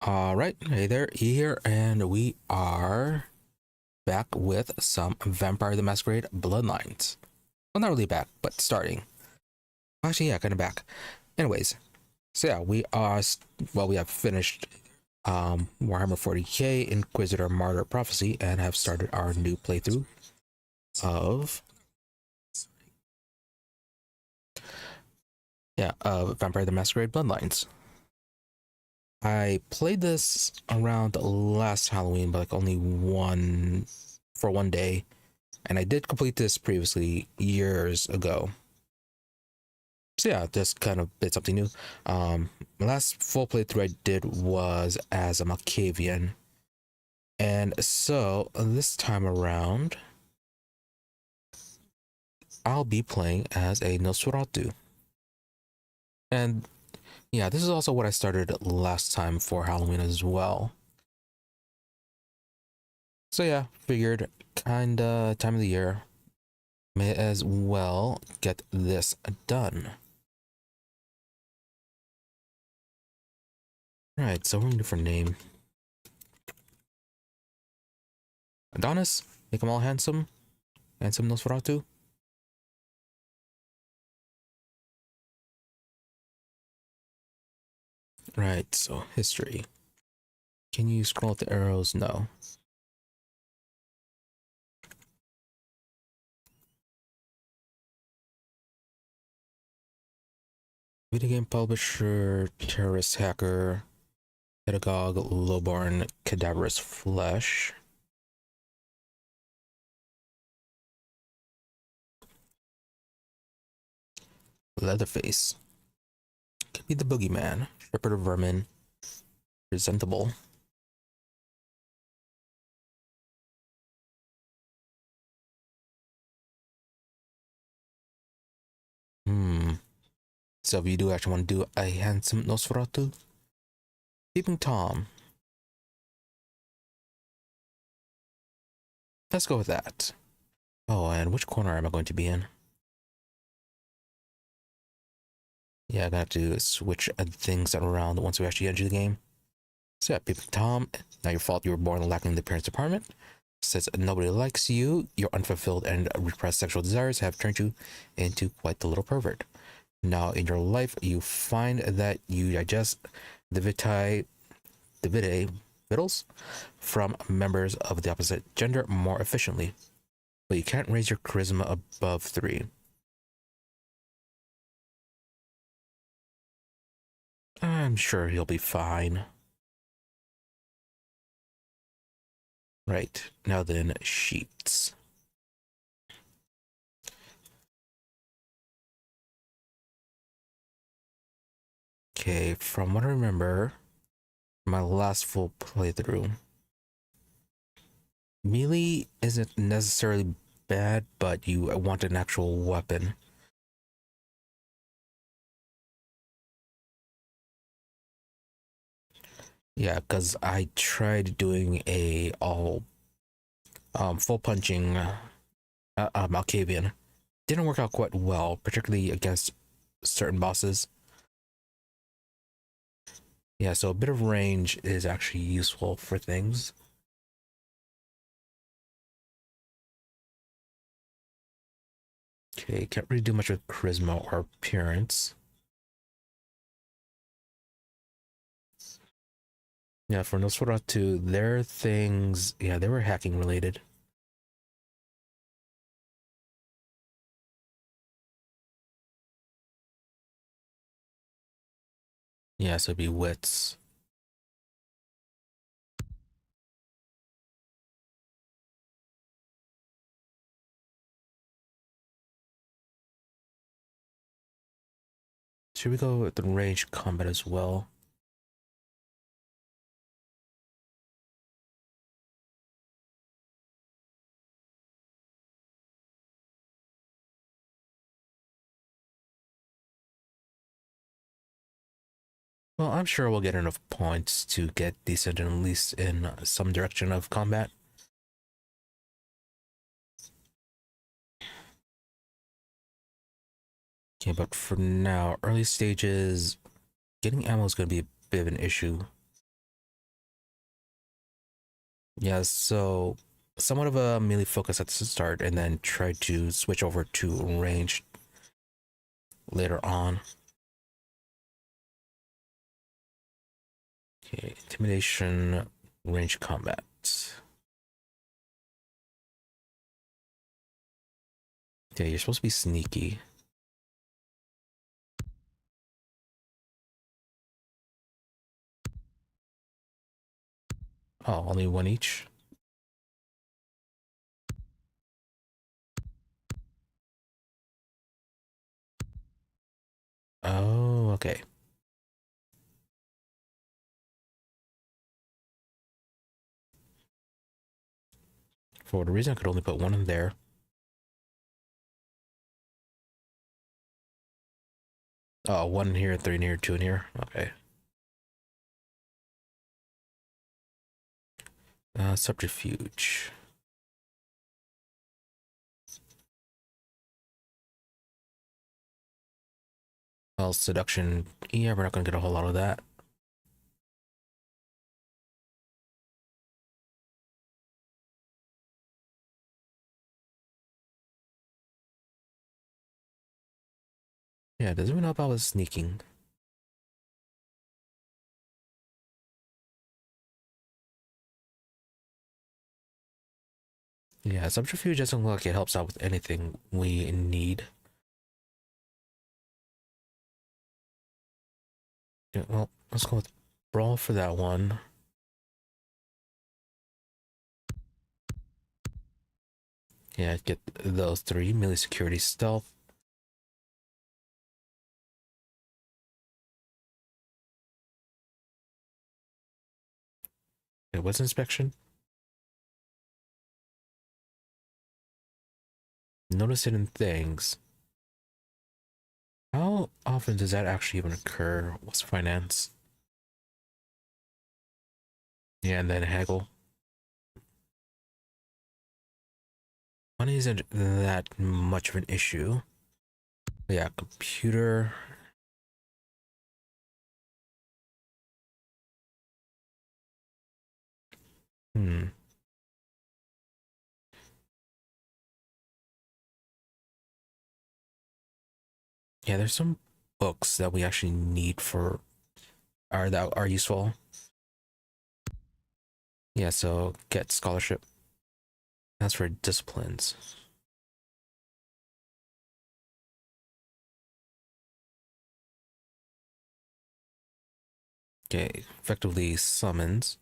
All right, hey there, E here, and we are back with some Vampire the Masquerade-Bloodlines. Well, not really back, but starting. Actually, yeah, kind of back. Anyways, so yeah, we have finished Warhammer 40k Inquisitor Martyr Prophecy and have started our new playthrough of Vampire the Masquerade-Bloodlines. I played this around last Halloween, but like only one day. And I did complete this previously years ago. So yeah, just kind of did something new. My last full playthrough I did was as a Malkavian. And so this time around, I'll be playing as a Nosferatu. And yeah, this is also what I started last time for Halloween as well. So yeah, figured kinda time of the year. May as well get this done. Alright, so we're gonna do for name. Adonis, make them all handsome. Handsome Nosferatu. Right, so history. Can you scroll up the arrows? No. Video game publisher, terrorist hacker, pedagogue, lowborn, cadaverous flesh. Leatherface. Could be the boogeyman. Shepherd of vermin. Presentable. So if you do actually want to do a handsome Nosferatu, Peeping Tom. Let's go with that. Oh, and which corner am I going to be in? Yeah, I got to switch things around once we actually enter the game. So yeah, Peeping Tom, not your fault you were born lacking the parents' department. Says nobody likes you, your unfulfilled and repressed sexual desires have turned you into quite the little pervert. Now in your life, you find that you digest the vitae vittles from members of the opposite gender more efficiently, but you can't raise your charisma above 3. I'm sure he'll be fine. Right, now then, sheets. Okay, from what I remember, my last full playthrough, melee isn't necessarily bad, but you want an actual weapon. Yeah, because I tried doing a all full punching Malkavian. Didn't work out quite well, particularly against certain bosses. Yeah, so a bit of range is actually useful for things. Okay, can't really do much with charisma or appearance. Yeah, for Nosferatu, their things, yeah, they were hacking related. Yeah, so it'd be wits. Should we go with the range combat as well? Well, I'm sure we'll get enough points to get decent, at least in some direction of combat. Okay, but for now, early stages, getting ammo is going to be a bit of an issue. Yeah, so somewhat of a melee focus at the start, and then try to switch over to range later on. Okay, intimidation, range combat. Yeah, you're supposed to be sneaky. Oh, only one each? Oh, okay. For whatever reason, I could only put one in there. Oh, one in here, three in here, two in here. Okay. Subterfuge. Well, seduction. Yeah, we're not gonna get a whole lot of that. Yeah, doesn't even help out with sneaking. Yeah, subterfuge doesn't look like it helps out with anything we need. Yeah, well, let's go with brawl for that one. Yeah, get those three. Melee security, stealth. Okay, what's inspection? Notice hidden things. How often does that actually even occur? What's finance? Yeah, and then haggle. Money isn't that much of an issue. But yeah, computer. Hmm. Yeah, there's some books that we actually need for that are useful. Yeah, so get scholarship. That's for disciplines. Okay, effectively summons.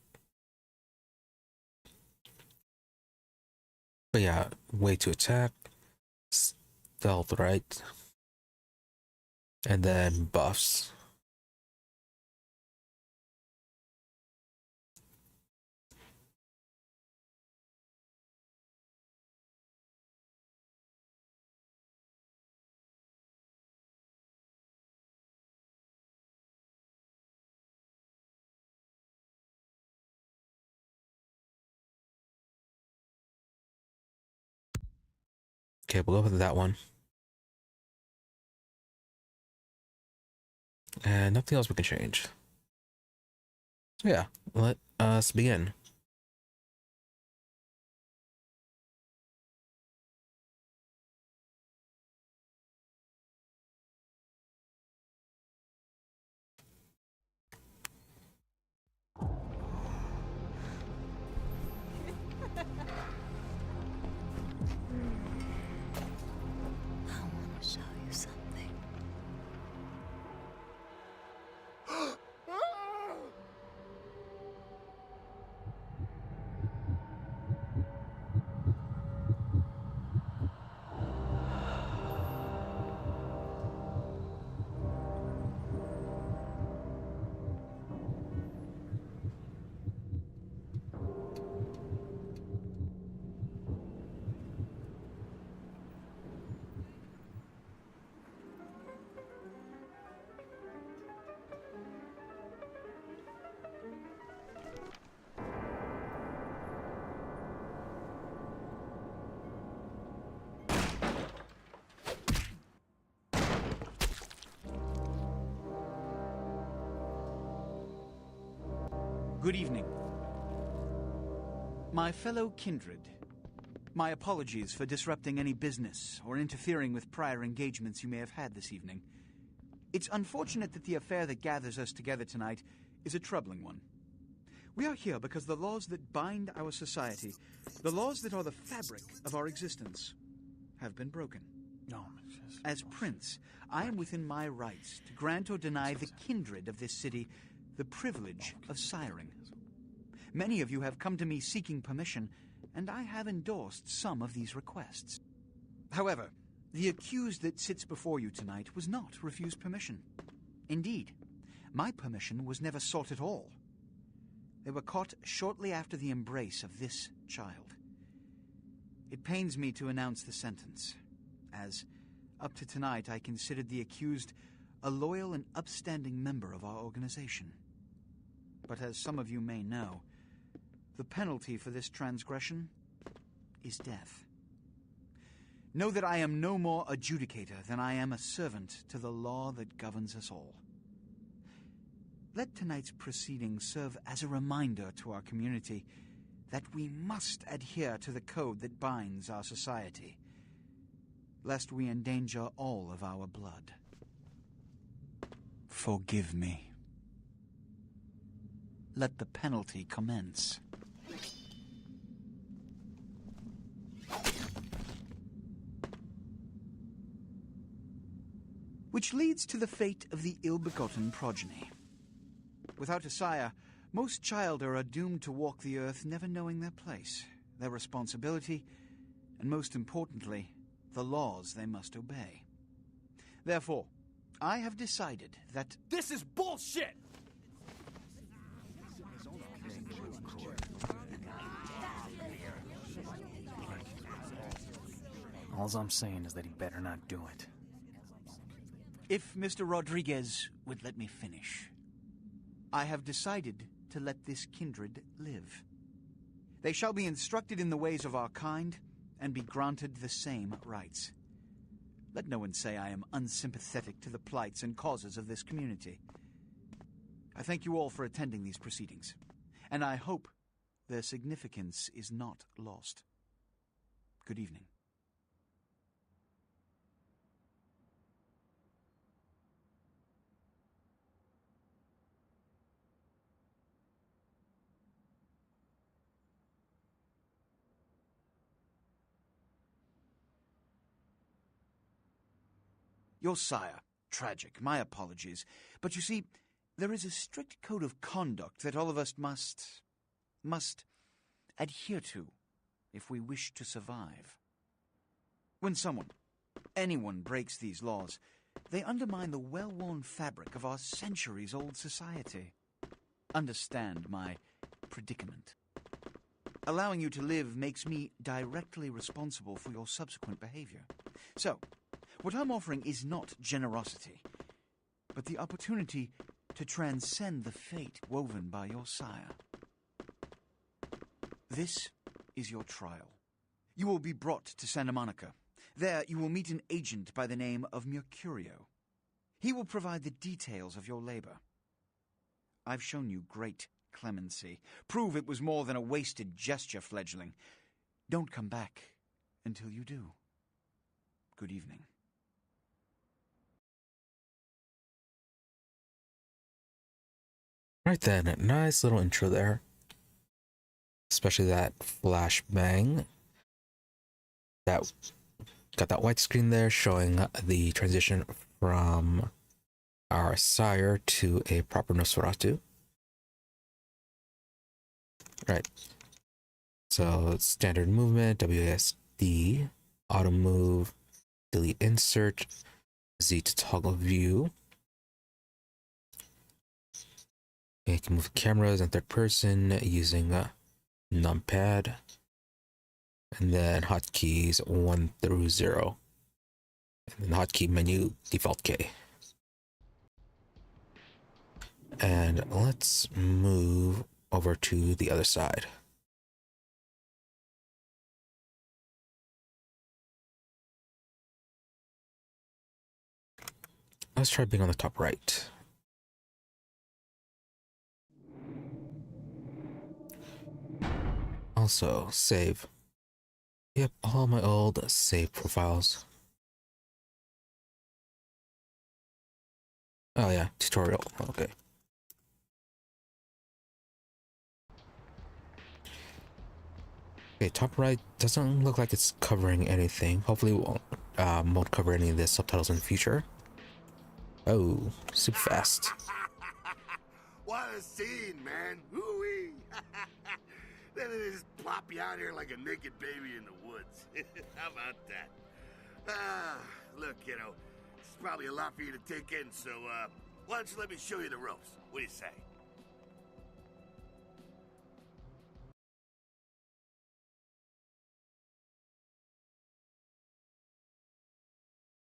But yeah, way to attack. Stealth, right? And then buffs. Okay, we'll go with that one. And nothing else we can change. So yeah, let us begin. I want to show you something. Good evening. My fellow kindred, my apologies for disrupting any business or interfering with prior engagements you may have had this evening. It's unfortunate that the affair that gathers us together tonight is a troubling one. We are here because the laws that bind our society, the laws that are the fabric of our existence, have been broken. As Prince, I am within my rights to grant or deny the kindred of this city the privilege of siring. Many of you have come to me seeking permission, and I have endorsed some of these requests. However, the accused that sits before you tonight was not refused permission. Indeed, my permission was never sought at all. They were caught shortly after the embrace of this child. It pains me to announce the sentence, as up to tonight I considered the accused a loyal and upstanding member of our organization. But as some of you may know, the penalty for this transgression is death. Know that I am no more adjudicator than I am a servant to the law that governs us all. Let tonight's proceedings serve as a reminder to our community that we must adhere to the code that binds our society, lest we endanger all of our blood. Forgive me. Let the penalty commence. Which leads to the fate of the ill-begotten progeny. Without a sire, most childer are doomed to walk the earth never knowing their place, their responsibility, and most importantly, the laws they must obey. Therefore, I have decided that... This is bullshit! All I'm saying is that he better not do it. If Mr. Rodriguez would let me finish. I have decided to let this kindred live. They shall be instructed in the ways of our kind and be granted the same rights. Let no one say I am unsympathetic to the plights and causes of this community. I thank you all for attending these proceedings, and I hope their significance is not lost. Good evening. Your sire. Tragic. My apologies. But you see, there is a strict code of conduct that all of us must adhere to if we wish to survive. When anyone breaks these laws, they undermine the well-worn fabric of our centuries-old society. Understand my predicament. Allowing you to live makes me directly responsible for your subsequent behavior. So, what I'm offering is not generosity, but the opportunity to transcend the fate woven by your sire. This is your trial. You will be brought to Santa Monica. There you will meet an agent by the name of Mercurio. He will provide the details of your labor. I've shown you great clemency. Prove it was more than a wasted gesture, fledgling. Don't come back until you do. Good evening. Right then, nice little intro there. Especially that flashbang. That got that white screen there showing the transition from our sire to a proper Nosferatu. Right. So standard movement, WASD, auto move, delete insert, Z to toggle view. You can move cameras in third person using numpad, and then hotkeys 1 through 0, and then hotkey menu default K. And let's move over to the other side. Let's try being on the top right. also save. Yep, all my old save profiles. Oh yeah, tutorial. Okay. Okay, top right doesn't look like it's covering anything. Hopefully it won't cover any of the subtitles in the future. Oh, super fast. What a scene, man. Woo-wee. Then they just plop you out here like a naked baby in the woods. How about that? Look, kiddo, it's probably a lot for you to take in, so, why don't you let me show you the ropes? What do you say?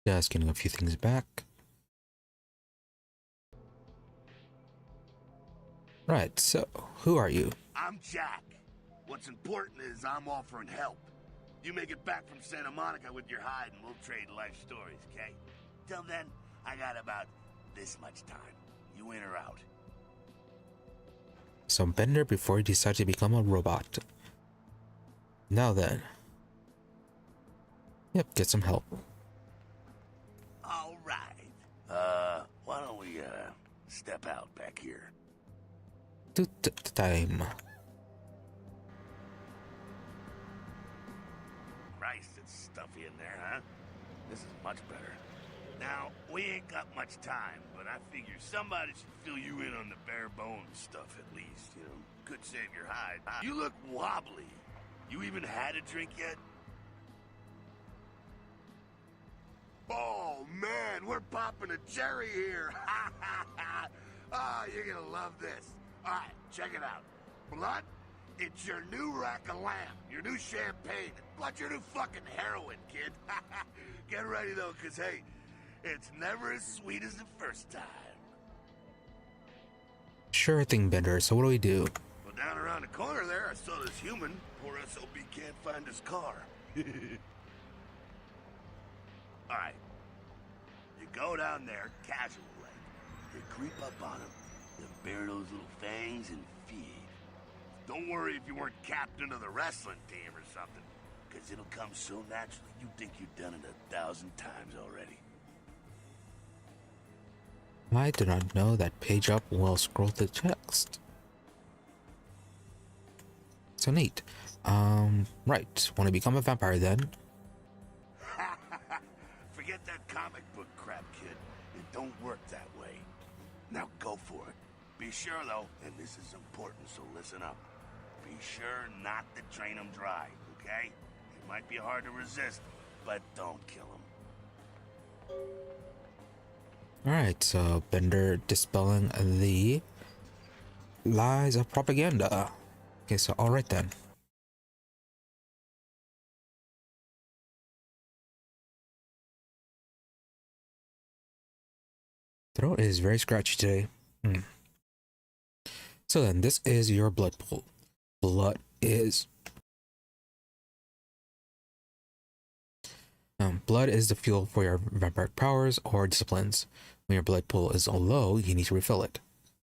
Just getting a few things back. Right, so, who are you? I'm Jack. What's important is I'm offering help. You make it back from Santa Monica with your hide and we'll trade life stories, okay? Till then, I got about this much time. You in or out? So Bender before he decided to become a robot. Now then. Yep, get some help. All right. Why don't we, step out back here? Time. Christ, it's stuffy in there, huh? This is much better. Now, we ain't got much time, but I figure somebody should fill you in on the bare bones stuff at least, you know? Could save your hide. You look wobbly. You even had a drink yet? Oh, man, we're popping a cherry here. Ah, you're gonna love this. All right, check it out. Blood, it's your new rack of lamb, your new champagne, plus your new fucking heroin, kid. Get ready, though, because, hey, it's never as sweet as the first time. Sure thing, Bender. So what do we do? Well, down around the corner there, I saw this human. Poor SOB can't find his car. All right. You go down there, casual like. You creep up on him, then bare those little fangs and feed. Don't worry if you weren't captain of the wrestling team or something, because it'll come so naturally you think you've done it 1,000 times already. I did not know that page up will scroll the text. So neat. Right. Want to become a vampire then? Forget that comic book crap, kid. It don't work that way. Now go for it. Be sure, though, and this is important, so listen up. Be sure not to drain them dry, okay? It might be hard to resist, but don't kill them. Alright, so Bender dispelling the lies of propaganda. Okay, so alright then. Throat is very scratchy today. So then, this is your blood pool. Blood is the fuel for your vampiric powers or disciplines. When your blood pool is low, you need to refill it.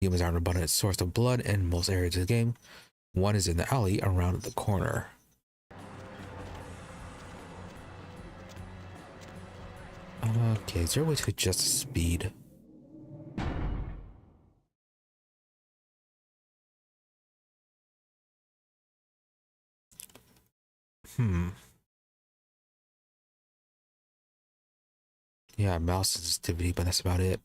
Humans are an abundant source of blood in most areas of the game. One is in the alley around the corner. Okay, is there a way to adjust the speed? Yeah, mouse sensitivity, but that's about it.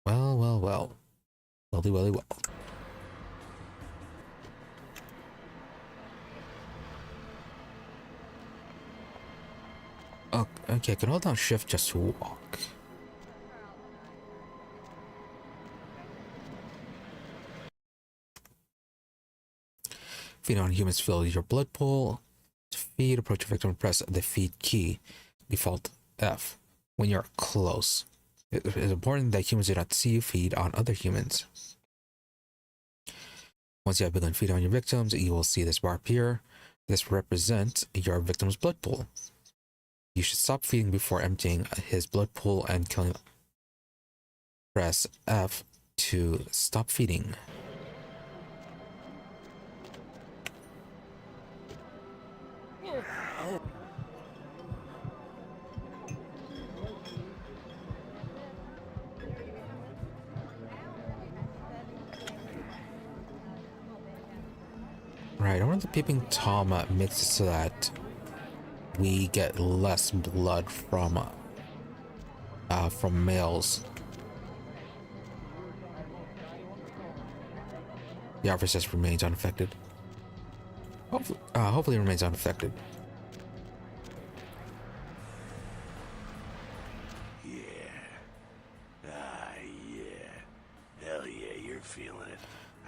Well, well, well. Welly, welly, well. Oh, okay, I can hold down shift just to walk. Feed on humans fill your blood pool. To feed, approach a victim, press the feed key, default F, when you're close. It is important that humans do not see you feed on other humans. Once you have begun feeding on your victims, you will see this bar appear. This represents your victim's blood pool. You should stop feeding before emptying his blood pool and killing Press F to stop feeding. Right, I wonder if Peeping Tom makes it so that we get less blood from males. The officer just remains unaffected. Hopefully it remains unaffected. Yeah. Hell yeah, you're feeling it.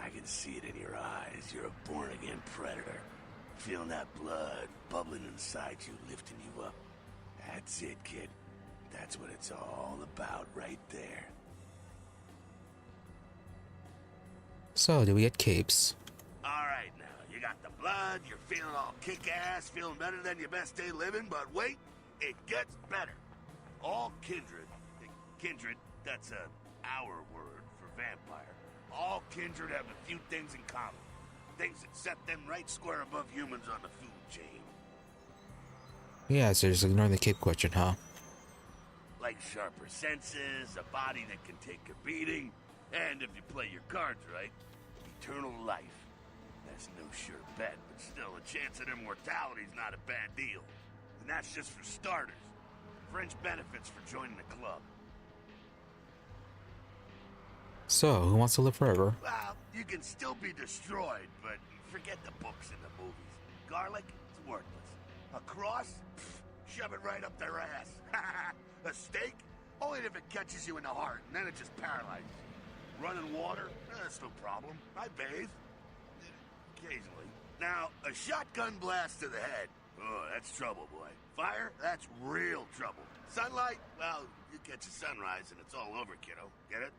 I can see it in your eyes. You're a born-again predator. Feeling that blood bubbling inside you, lifting you up. That's it, kid. That's what it's all about right there. So, do we get capes? Alright now, you got the blood, you're feeling all kick-ass, feeling better than your best day living, but wait, it gets better. All kindred, that's our word for vampire. All kindred have a few things in common. Things that set them right square above humans on the food chain. Yeah, so just ignoring the cape question, huh? Like sharper senses, a body that can take a beating, and if you play your cards right, eternal life. That's no sure bet, but still a chance at immortality's not a bad deal. And that's just for starters. Fringe benefits for joining the club. So, who wants to live forever? Well, you can still be destroyed, but forget the books and the movies. Garlic, it's worthless. A cross? Pfft, shove it right up their ass. A steak? Only if it catches you in the heart, and then it just paralyzes you. Running water? That's no problem. I bathe. Occasionally. Now, a shotgun blast to the head. Oh, that's trouble, boy. Fire? That's real trouble. Sunlight? Well, you catch a sunrise and it's all over, kiddo. Get it?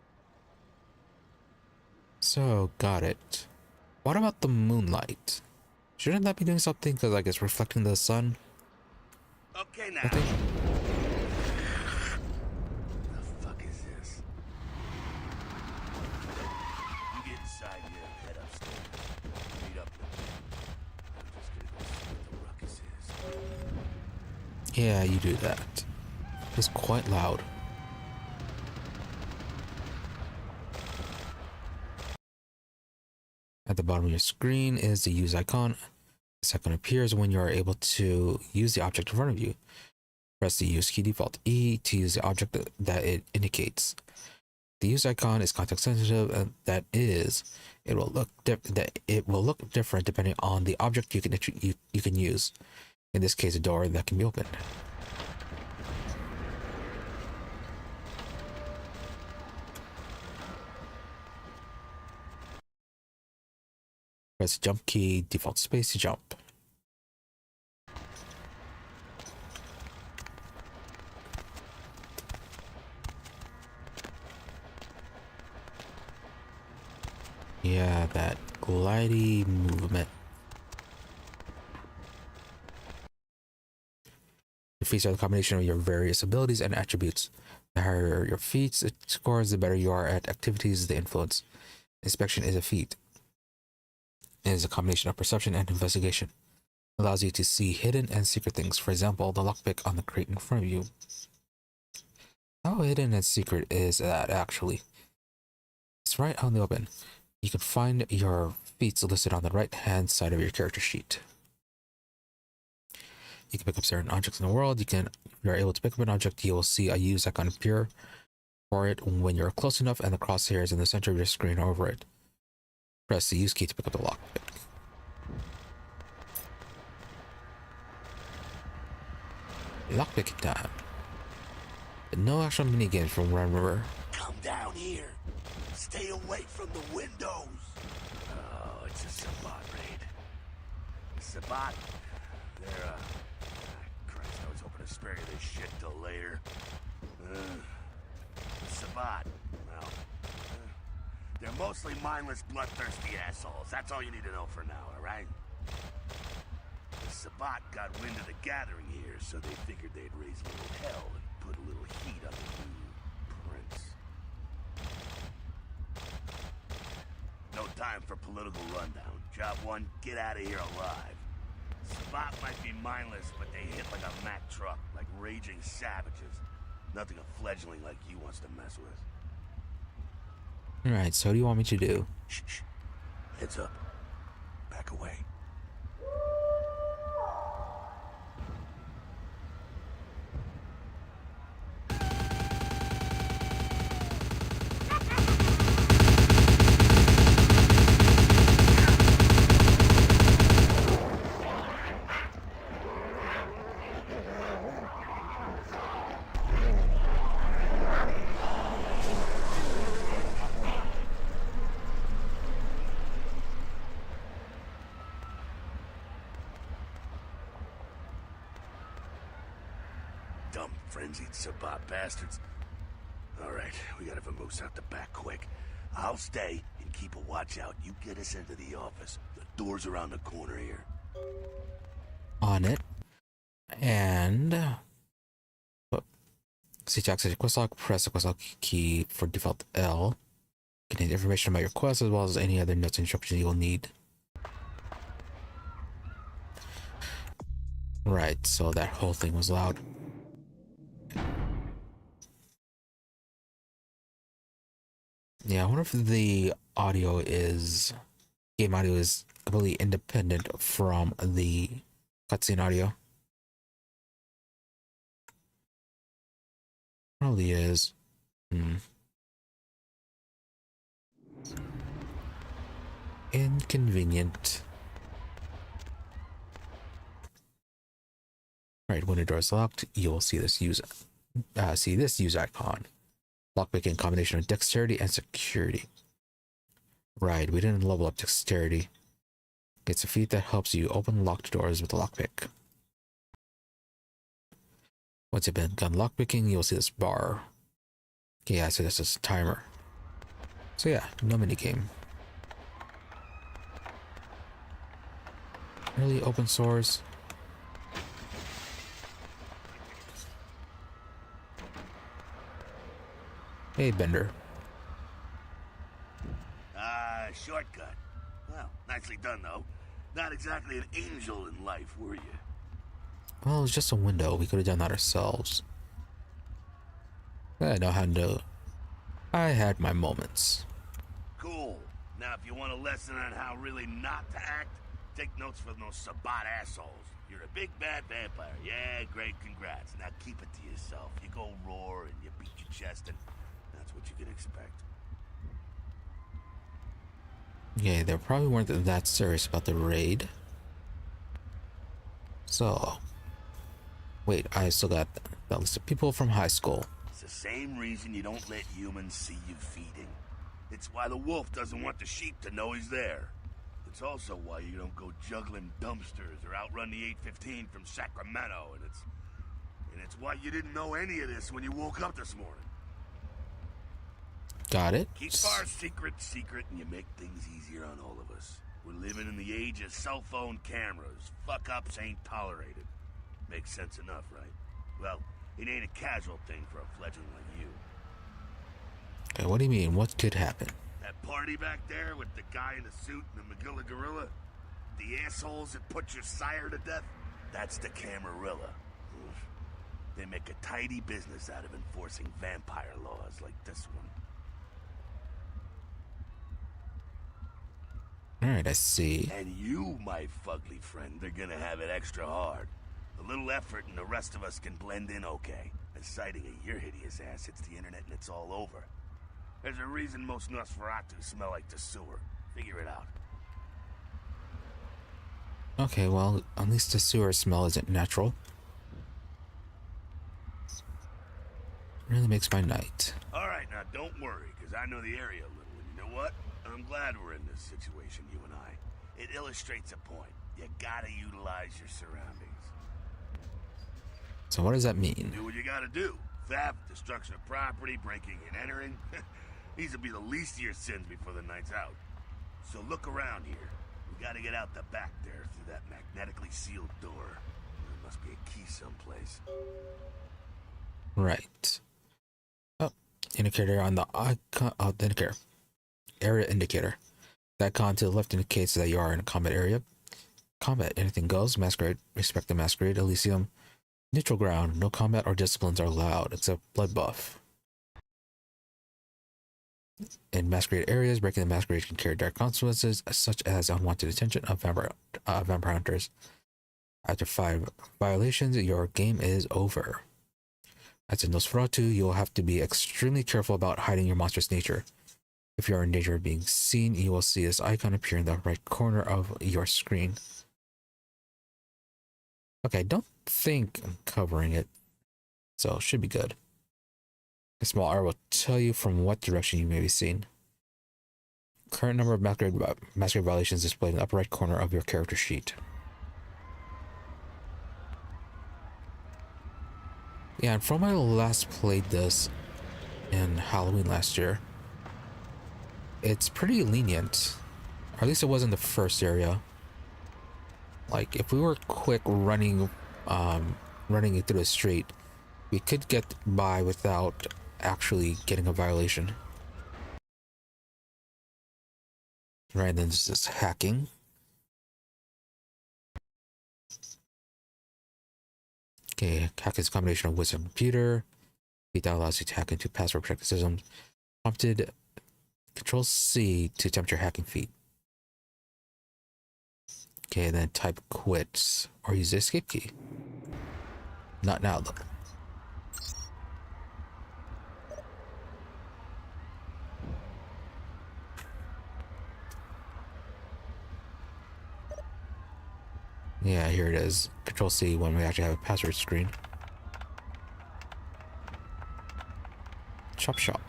So, got it. What about the moonlight? Shouldn't that be doing something because, like, it's reflecting the sun? Okay, now. I think. The fuck is this? You get inside here and head upstairs. Meet up with me. I'm just gonna go see what the ruckus is. Yeah, you do that. It's quite loud. At the bottom of your screen is the use icon. This icon appears when you are able to use the object in front of you. Press the use key, default E, to use the object that it indicates. The use icon is context sensitive, and that is, it will look different depending on the object you can use. In this case, a door that can be opened. Press jump key, default space to jump. Yeah, that glidey movement. Your feats are the combination of your various abilities and attributes. The higher your feats scores, the better you are at activities they influence. Inspection is a feat. It is a combination of perception and investigation. It allows you to see hidden and secret things. For example, the lockpick on the crate in front of you. How hidden and secret is that actually? It's right out in the open. You can find your feats listed on the right-hand side of your character sheet. You can pick up certain objects in the world. If you're able to pick up an object, you will see a use icon appear for it when you're close enough and the crosshairs in the center of your screen over it. Press the use key to pick up the lockpick. Lockpicking time. No actual minigames from what I remember. Come down here. Stay away from the windows. Oh, it's a Sabat raid. Sabat, they're, Christ, I was hoping to spare you this shit till later. The Sabat, well, they're mostly mindless, bloodthirsty assholes. That's all you need to know for now, alright? The Sabat got wind of the gathering here, so they figured they'd raise a little hell and put a little heat on the new prince. time for political rundown. Job 1, get out of here alive. Spot might be mindless, but they hit like a Mack truck, like raging savages. Nothing a fledgling like you wants to mess with. Alright, so what do you want me to do? Shh, shh. Heads up. Back away. Dumb, frenzied Sabat bastards. Alright, we gotta vamoose out the back quick. I'll stay and keep a watch out. You get us into the office. The door's around the corner here. On it. And see to access your quest log, press the quest log key for default L. Contains information about your quest as well as any other notes and instructions you will need. Right, so that whole thing was loud. Yeah, I wonder if the audio is... game audio is completely independent from the cutscene audio. Probably is. Inconvenient. Right, when the door is locked, you will see this use icon. Lockpicking combination of dexterity and security. Right, we didn't level up dexterity. It's a feat that helps you open locked doors with a lockpick. Once you've begun lockpicking, you'll see this bar. Okay, yeah, so this is a timer. So yeah, no minigame. Really open source. Hey, Bender. Shortcut. Well, nicely done, though. Not exactly an angel in life, were you? Well, it was just a window. We could have done that ourselves. I know how to do it. I had my moments. Cool. Now, if you want a lesson on how really not to act, take notes from those Sabat assholes. You're a big bad vampire. Yeah, great, congrats. Now keep it to yourself. You go roar and you beat your chest, and that's what you can expect. Yeah, they probably weren't that serious about the raid. So, wait, I still got that list of people from high school. It's the same reason you don't let humans see you feeding. It's why the wolf doesn't want the sheep to know he's there. It's also why you don't go juggling dumpsters or outrun the 815 from Sacramento, and it's why you didn't know any of this when you woke up this morning. Got it. Keep our secret, and you make things easier on all of us. We're living in the age of cell phone cameras. Fuck-ups ain't tolerated. Makes sense enough, right? Well, it ain't a casual thing for a fledgling like you. Okay, what do you mean? What could happen? That party back there with the guy in the suit and the Magilla gorilla? The assholes that put your sire to death? That's the Camarilla. They make a tidy business out of enforcing vampire laws like this one. Alright, I see. And you, my fugly friend, are gonna have it extra hard. A little effort and the rest of us can blend in okay. A sighting of your hideous ass hits the internet and it's all over. There's a reason most Nosferatu smell like the sewer. Figure it out. Okay, well, at least the sewer smell isn't natural. Really makes my night. Alright, now don't worry, because I know the area a little, and you know what? I'm glad we're in this situation, you and I. It illustrates a point. You gotta utilize your surroundings. So what does that mean? Do what you gotta do. Theft, destruction of property, breaking and entering. These will be the least of your sins before the night's out. So look around here. We gotta get out the back there through that magnetically sealed door. There must be a key someplace. Right. Oh, indicator on the icon. Oh, the indicator. Area indicator. That icon to the left indicates that you are in a combat area. Combat, anything goes. Masquerade, respect the Masquerade. Elysium, neutral ground. No combat or disciplines are allowed except blood buff. In Masquerade areas, breaking the Masquerade can carry direct consequences, such as unwanted attention of vampire hunters. After 5 violations, your game is over. As in Nosferatu, you will have to be extremely careful about hiding your monstrous nature. If you are in danger of being seen, you will see this icon appear in the right corner of your screen. Okay, I don't think I'm covering it, so it should be good. A small arrow will tell you from what direction you may be seen. Current number of Masquerade violations displayed in the upper right corner of your character sheet. Yeah, and from when I last played this in Halloween last year, it's pretty lenient. Or at least it was in the first area. Like, if we were quick running it through the street, we could get by without actually getting a violation. Right, then there's this hacking. Okay, hack is a combination of wizard and computer. That allows you to hack into password protected systems. Prompted Control-C to attempt your hacking feat. Okay, then type quits or use the escape key. Not now, though. Yeah, here it is. Control-C when we actually have a password screen. Chop shop.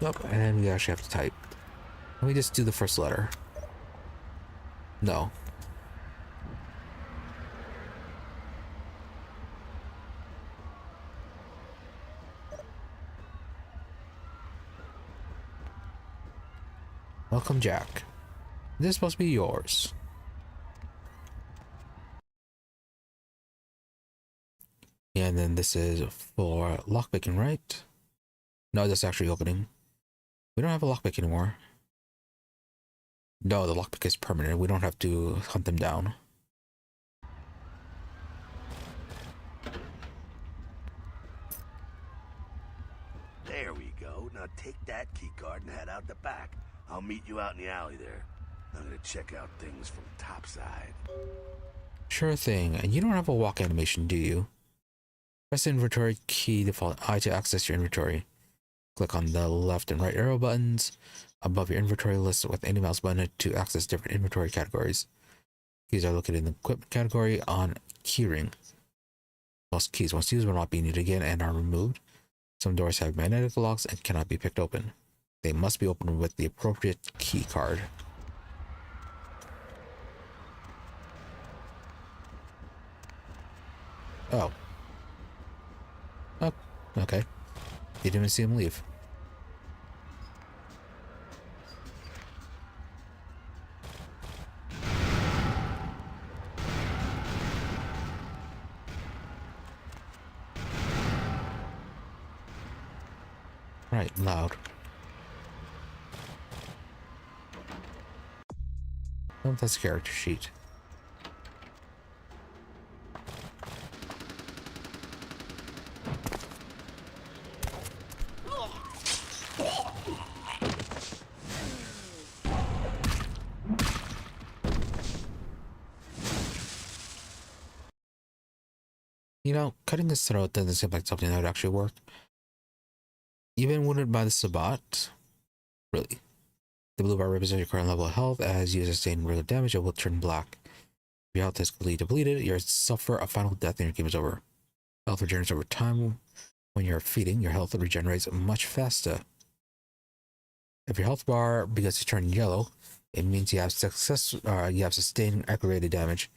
Yep, and we actually have to type. Let me just do the first letter. No. Welcome, Jack. This is supposed to be yours. And then this is for lockpicking, right? No, that's actually opening. We don't have a lockpick anymore. No, the lockpick is permanent. We don't have to hunt them down. There we go. Now take that keycard and head out the back. I'll meet you out in the alley there. I'm gonna check out things from topside. Sure thing. And you don't have a walk animation, do you? Press the inventory key default I to access your inventory. Click on the left and right arrow buttons above your inventory list with any mouse button to access different inventory categories. Keys are located in the equipment category on keyring. Most keys once used will not be needed again and are removed. Some doors have magnetic locks and cannot be picked open. They must be opened with the appropriate key card. Oh. Oh, okay. You didn't see him leave. Right, loud. Oh, that's a character sheet. You know, cutting his throat doesn't seem like something that would actually work. Even wounded by the Sabbat? Really? The blue bar represents your current level of health. As you sustain regular damage, it will turn black. If your health is completely depleted, you suffer a final death and your game is over. Health regenerates over time. When you're feeding, your health regenerates much faster. If your health bar begins to turn yellow, it means you have sustained aggravated damage.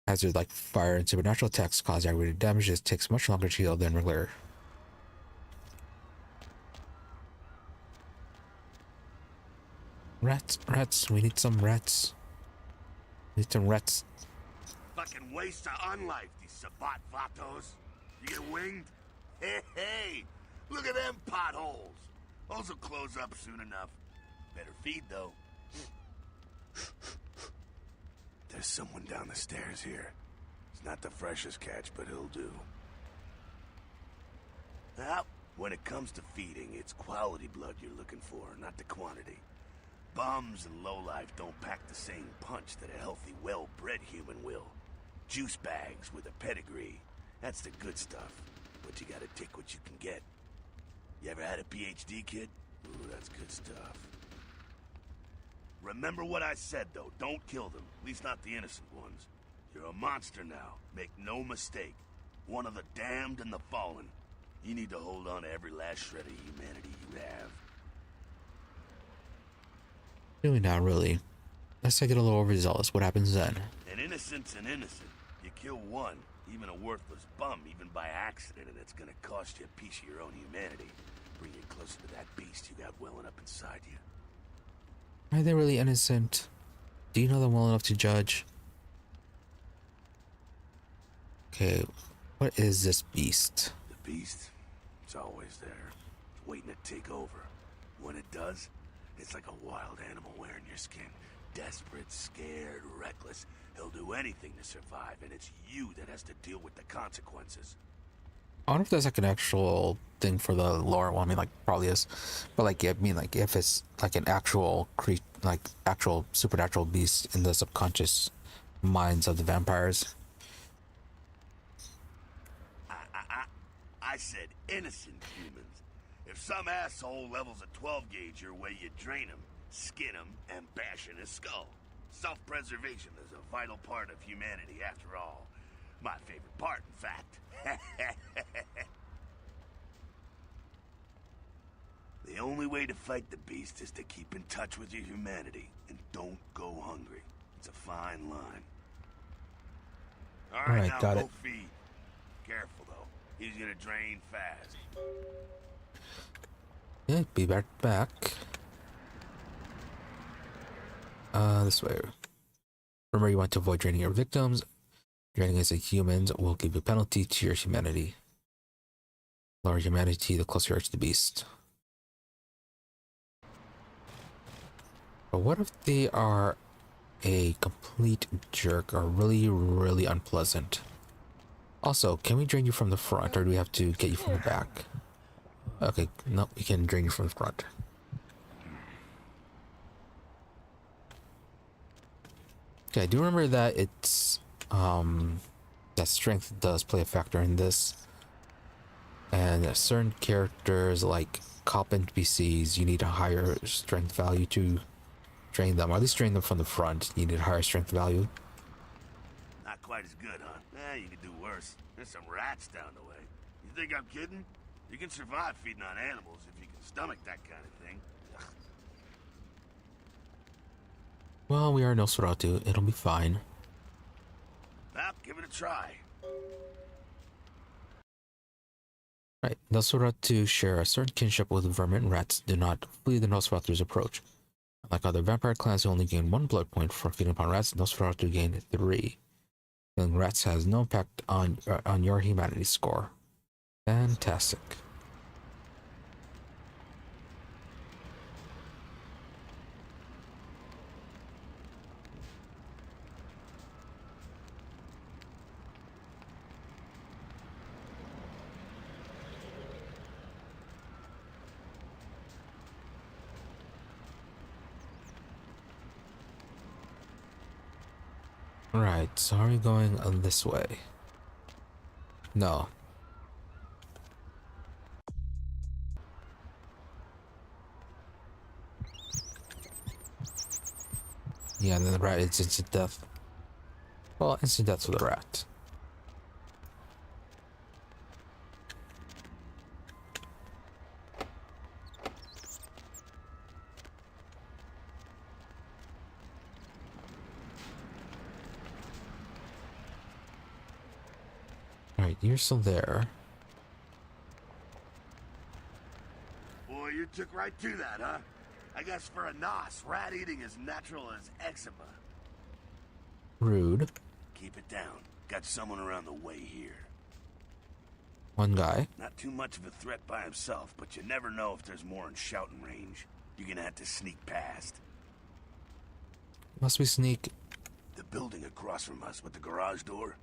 Hazards like fire and supernatural attacks cause aggravated damage. It takes much longer to heal than regular. Rats, we need some rats. We need some rats. Fucking waste of unlife, these Sabbat vatos. You get winged? Hey, look at them potholes. Those will close up soon enough. Better feed, though. There's someone down the stairs here. It's not the freshest catch, but he'll do. Now, when it comes to feeding, it's quality blood you're looking for, not the quantity. Bums and lowlife don't pack the same punch that a healthy, well-bred human will. Juice bags with a pedigree. That's the good stuff. But you gotta take what you can get. You ever had a PhD, kid? Ooh, that's good stuff. Remember what I said, though. Don't kill them. At least not the innocent ones. You're a monster now. Make no mistake. One of the damned and the fallen. You need to hold on to every last shred of humanity you have. Really not really. Unless I get a little overzealous, what happens then? An innocent's an innocent. You kill one, even a worthless bum, even by accident, and it's gonna cost you a piece of your own humanity. Bring you closer to that beast you got welling up inside you. Are they really innocent? Do you know them well enough to judge? Okay, what is this beast? The beast? It's always there. It's waiting to take over. When it does, it's like a wild animal wearing your skin. Desperate, scared, reckless. He'll do anything to survive, and it's you that has to deal with the consequences. I wonder if there's like an actual thing for the lore. Well, I mean, like probably is, but like I mean, like if it's like an actual like actual supernatural beast in the subconscious minds of the vampires. I said innocent humans. If some asshole levels a 12 gauge your way, you drain him, skin him, and bash in his skull. Self-preservation is a vital part of humanity, after all. My favorite part, in fact. The only way to fight the beast is to keep in touch with your humanity, and don't go hungry. It's a fine line. All right, now got go it. feed. Careful, though. He's gonna drain fast. Yeah, be right back. This way. Remember, you want to avoid draining your victims. Draining as a humans will give you a penalty to your humanity. Lower humanity the closer you are to the beast. But what if they are a complete jerk or really, really unpleasant? Also, can we drain you from the front or do we have to get you from the back? Okay, no, we can drain you from the front. Okay, I do remember that it's that strength does play a factor in this. And certain characters like cop NPCs, you need a higher strength value to drain them, or at least drain them from the front. You need a higher strength value. Not quite as good, huh? You could do worse. There's some rats down the way. You think I'm kidding? You can survive feeding on animals if you can stomach that kind of thing. Ugh. Well, we are Nosferatu. It'll be fine. Well, give it a try. Right, Nosferatu share a certain kinship with vermin and rats. Do not flee the Nosferatu's approach. Like other vampire clans, you only gain 1 blood point for feeding upon rats. Nosferatu gain 3. Killing rats has no impact on your humanity score. Fantastic. Right, so are we going this way? No. Yeah, and then the rat is instant death. Well, instant death for the rat. Alright, you're still there. Boy, you took right to that, huh? I guess for a Nos, rat eating is natural as eczema. Rude. Keep it down. Got someone around the way here. One guy. Not too much of a threat by himself, but you never know if there's more in shouting range. You're gonna have to sneak past. Must we sneak? The building across from us with the garage door.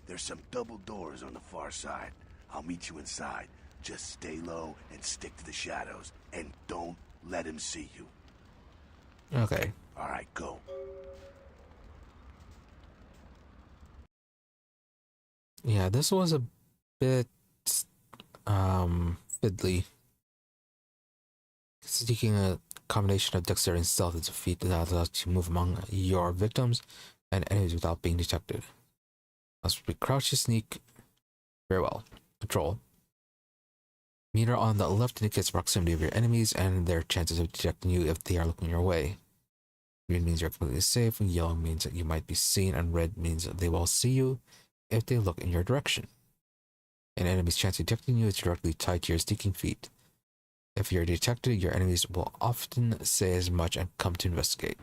There's some double doors on the far side. I'll meet you inside. Just stay low and stick to the shadows. And don't let him see you. Okay. Alright, go. Yeah, this was a bit fiddly. Seeking a combination of dexterity and stealth is a feat that allows you to move among your victims and enemies without being detected. Must be crouch to sneak. Very well. Control. Meter on the left indicates proximity of your enemies and their chances of detecting you if they are looking your way. Green means you're completely safe, yellow means that you might be seen, and red means that they will see you if they look in your direction. An enemy's chance of detecting you is directly tied to your sneaking feat. If you're detected, your enemies will often say as much and come to investigate.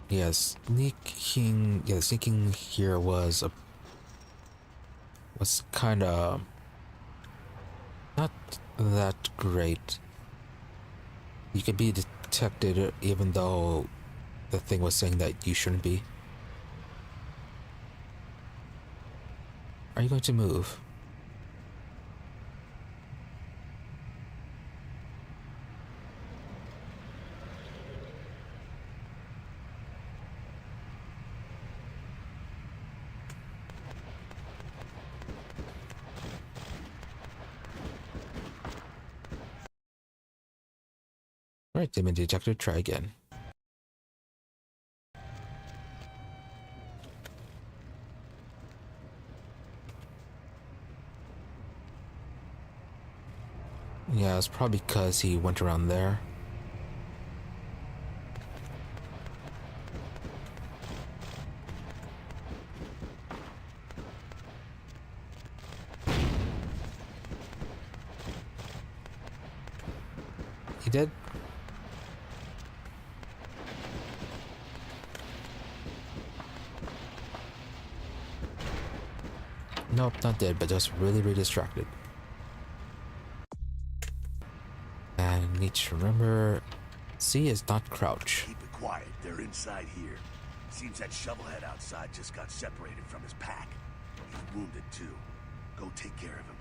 Yeah, sneaking. Yeah, the sneaking here was kind of not that great. You could be detected even though the thing was saying that you shouldn't be. Are you going to move? Alright, they've been detected. Try again. Yeah, it's probably because he went around there. He did? Nope, not dead, but just really, really distracted. And need to remember, C is not crouch. Keep it quiet. They're inside here. Seems that shovelhead outside just got separated from his pack. He's wounded too. Go take care of him.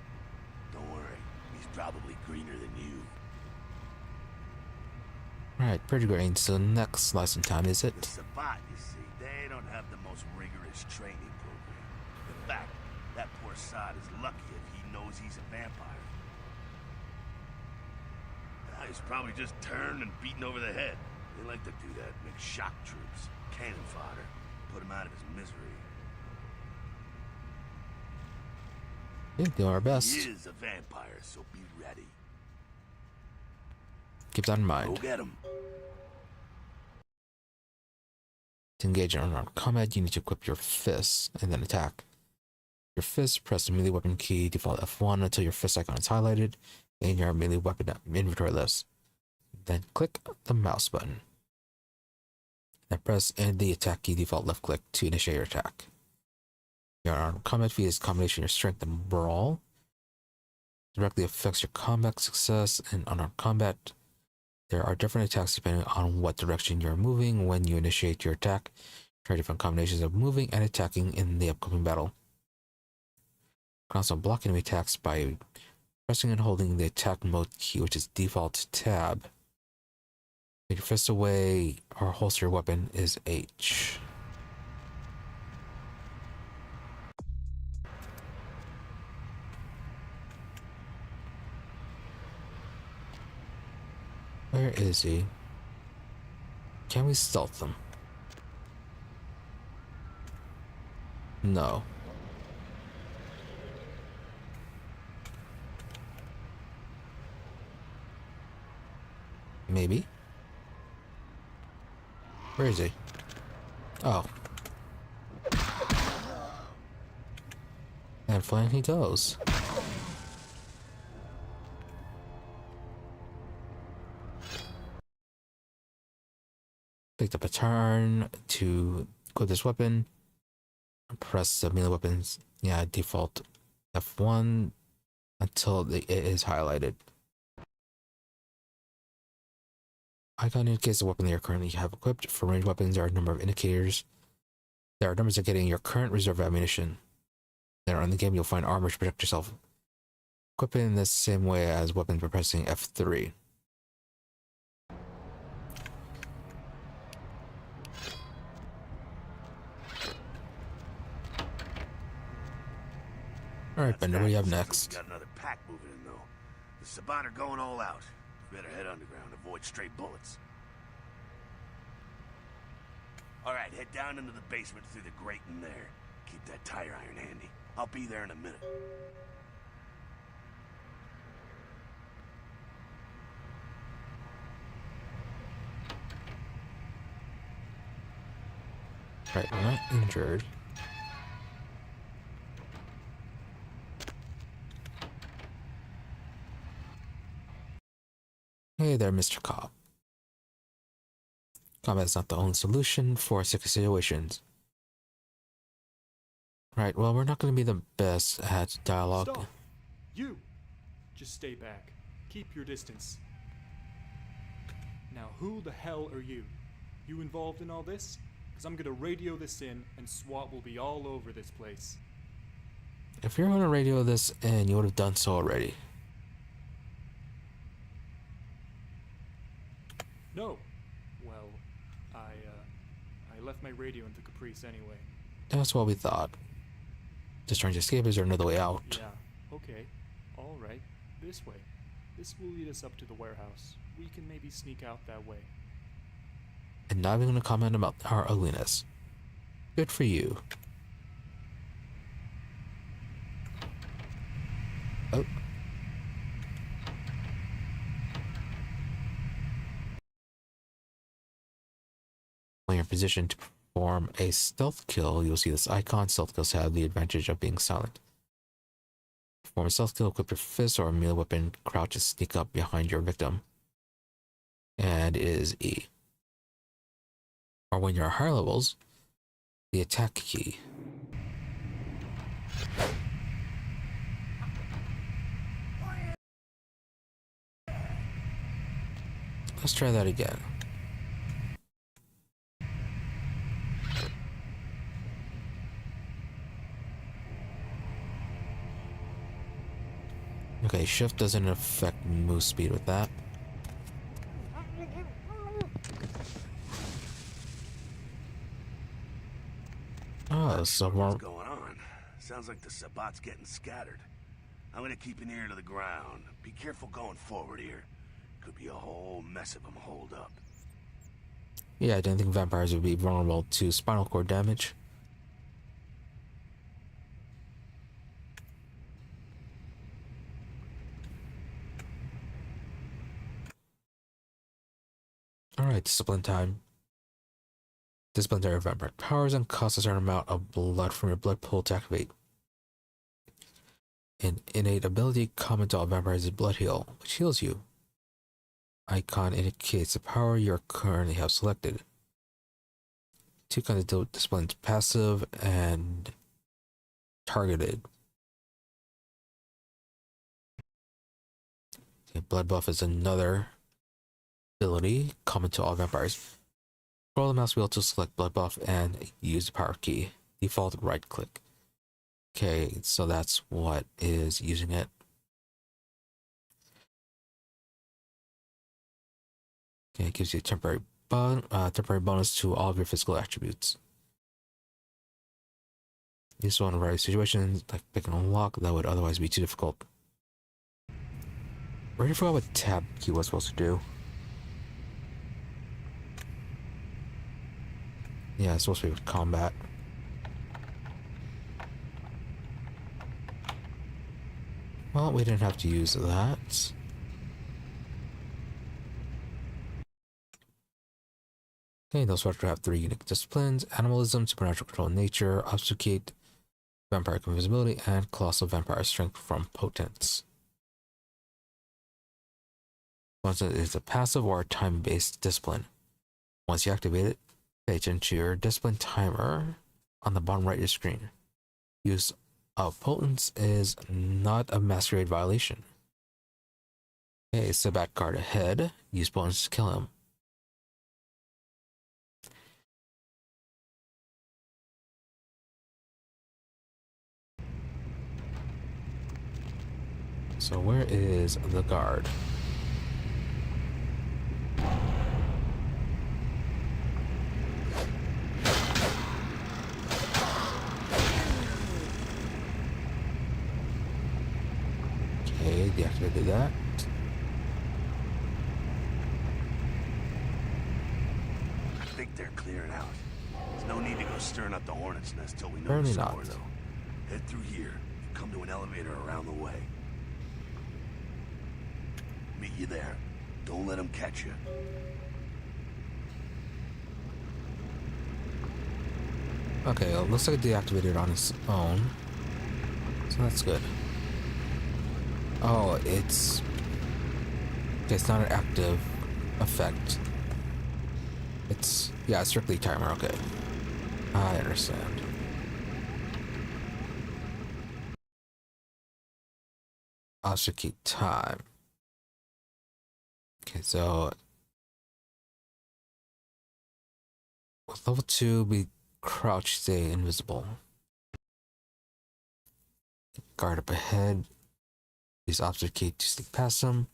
Don't worry. He's probably greener than you. Right, pretty green. So next lesson time, is it? The Sabbat, you see, they don't have the most rigorous training program. In fact, that poor sod is lucky if he knows he's a vampire. He's probably just turned and beaten over the head. They like to do that, make shock troops, cannon fodder, put him out of his misery. Yeah, do our best. He is a vampire, so be ready. Keep that in Go mind. get him. To engage in unarmed combat, you need to equip your fists and then attack. Your fist, press the melee weapon key, default F1 until your fist icon is highlighted and your melee weapon inventory list. Then click the mouse button. Then press and the attack key default left click to initiate your attack. Your unarmed combat feat is a combination of your strength and brawl. Directly affects your combat success in unarmed combat. There are different attacks depending on what direction you're moving when you initiate your attack. Try different combinations of moving and attacking in the upcoming battle. You can also block enemy attacks by pressing and holding the attack mode key, which is default tab. Take your fist away or holster your weapon is H. Where is he? Can we stealth them? No. Maybe. Where is he? Oh. And flying he goes. Picked up a turn to equip this weapon. Press the melee weapons. Yeah, default F1 until it is highlighted. Icon indicates the weapon that you currently have equipped. For ranged weapons, there are a number of indicators. There are numbers indicating your current reserve ammunition. Later on in the game, you'll find armor to protect yourself. Equip it in the same way as weapons by pressing F3. Alright, Bender, what do you have next? Got another pack moving in, though. The Sabbat are going all out. Better head underground, avoid stray bullets. Alright, head down into the basement through the grate in there. Keep that tire iron handy. I'll be there in a minute. Right, we're not injured. Hey there, Mr. Cop. Combat is not the only solution for sick situations. Right, well, we're not going to be the best at dialogue. Stop! You! Just stay back. Keep your distance. Now, who the hell are you? You involved in all this? Because I'm gonna radio this in, and SWAT will be all over this place. If you're going to radio this in, you would have done so already. No. Well, I left my radio in the Caprice anyway. That's what we thought. Just trying to escape, is there another way out? Yeah, okay. Alright. This way. This will lead us up to the warehouse. We can maybe sneak out that way. And not even going to comment about our ugliness. Good for you. Oh. When you're in position to perform a stealth kill, you'll see this icon. Stealth kills have the advantage of being silent. Perform a stealth kill, equip your fist or a melee weapon, crouch to sneak up behind your victim. And it is E. Or when you're at higher levels, the attack key. Let's try that again. Okay, shift doesn't affect move speed with that. Oh, so What's going on? Sounds like the Sabbat's getting scattered. I'm gonna keep an ear to the ground. Be careful going forward here. Could be a whole mess of them holed up. Yeah, I didn't think vampires would be vulnerable to spinal cord damage. Alright, discipline time. Disciplinary vampire powers and cost a certain amount of blood from your blood pool to activate. An innate ability common to all vampires is blood heal, which heals you. Icon indicates the power you currently have selected. Two kinds of disciplines, passive and targeted. Okay, blood buff is another ability common to all vampires. Scroll the mouse wheel to select blood buff and use the power key. Default right click. Okay, so that's what is using it. Okay, it gives you a temporary bonus to all of your physical attributes. Useful in various situations, like picking a lock that would otherwise be too difficult. Already forgot what tab key was supposed to do. Yeah, it's supposed to be with combat. Well, we didn't have to use that. Okay, Nosferatu have 3 unique disciplines: animalism, supernatural control in nature, obfuscate, vampire invisibility, and colossal vampire strength from potence. Once it is a passive or time-based discipline. Once you activate it, Pay attention to your discipline timer on the bottom right of your screen. Use of potence is not a masquerade violation. Okay, step back guard ahead. Use potence to kill him. So where is the guard? Okay, deactivated that. I think they're clearing out. There's no need to go stirring up the hornet's nest till we know Apparently there's not. somewhere, though. Head through here and come to an elevator around the way. Meet you there. Don't let them catch you. Okay, it looks like it deactivated on its own. So that's good. Oh, it's... Okay, it's not an active effect. It's... Yeah, it's strictly timer, okay. I understand. I'll just keep time. Okay, so... With level 2, we crouch, stay invisible. Guard up ahead. Use opposite key to sneak past them.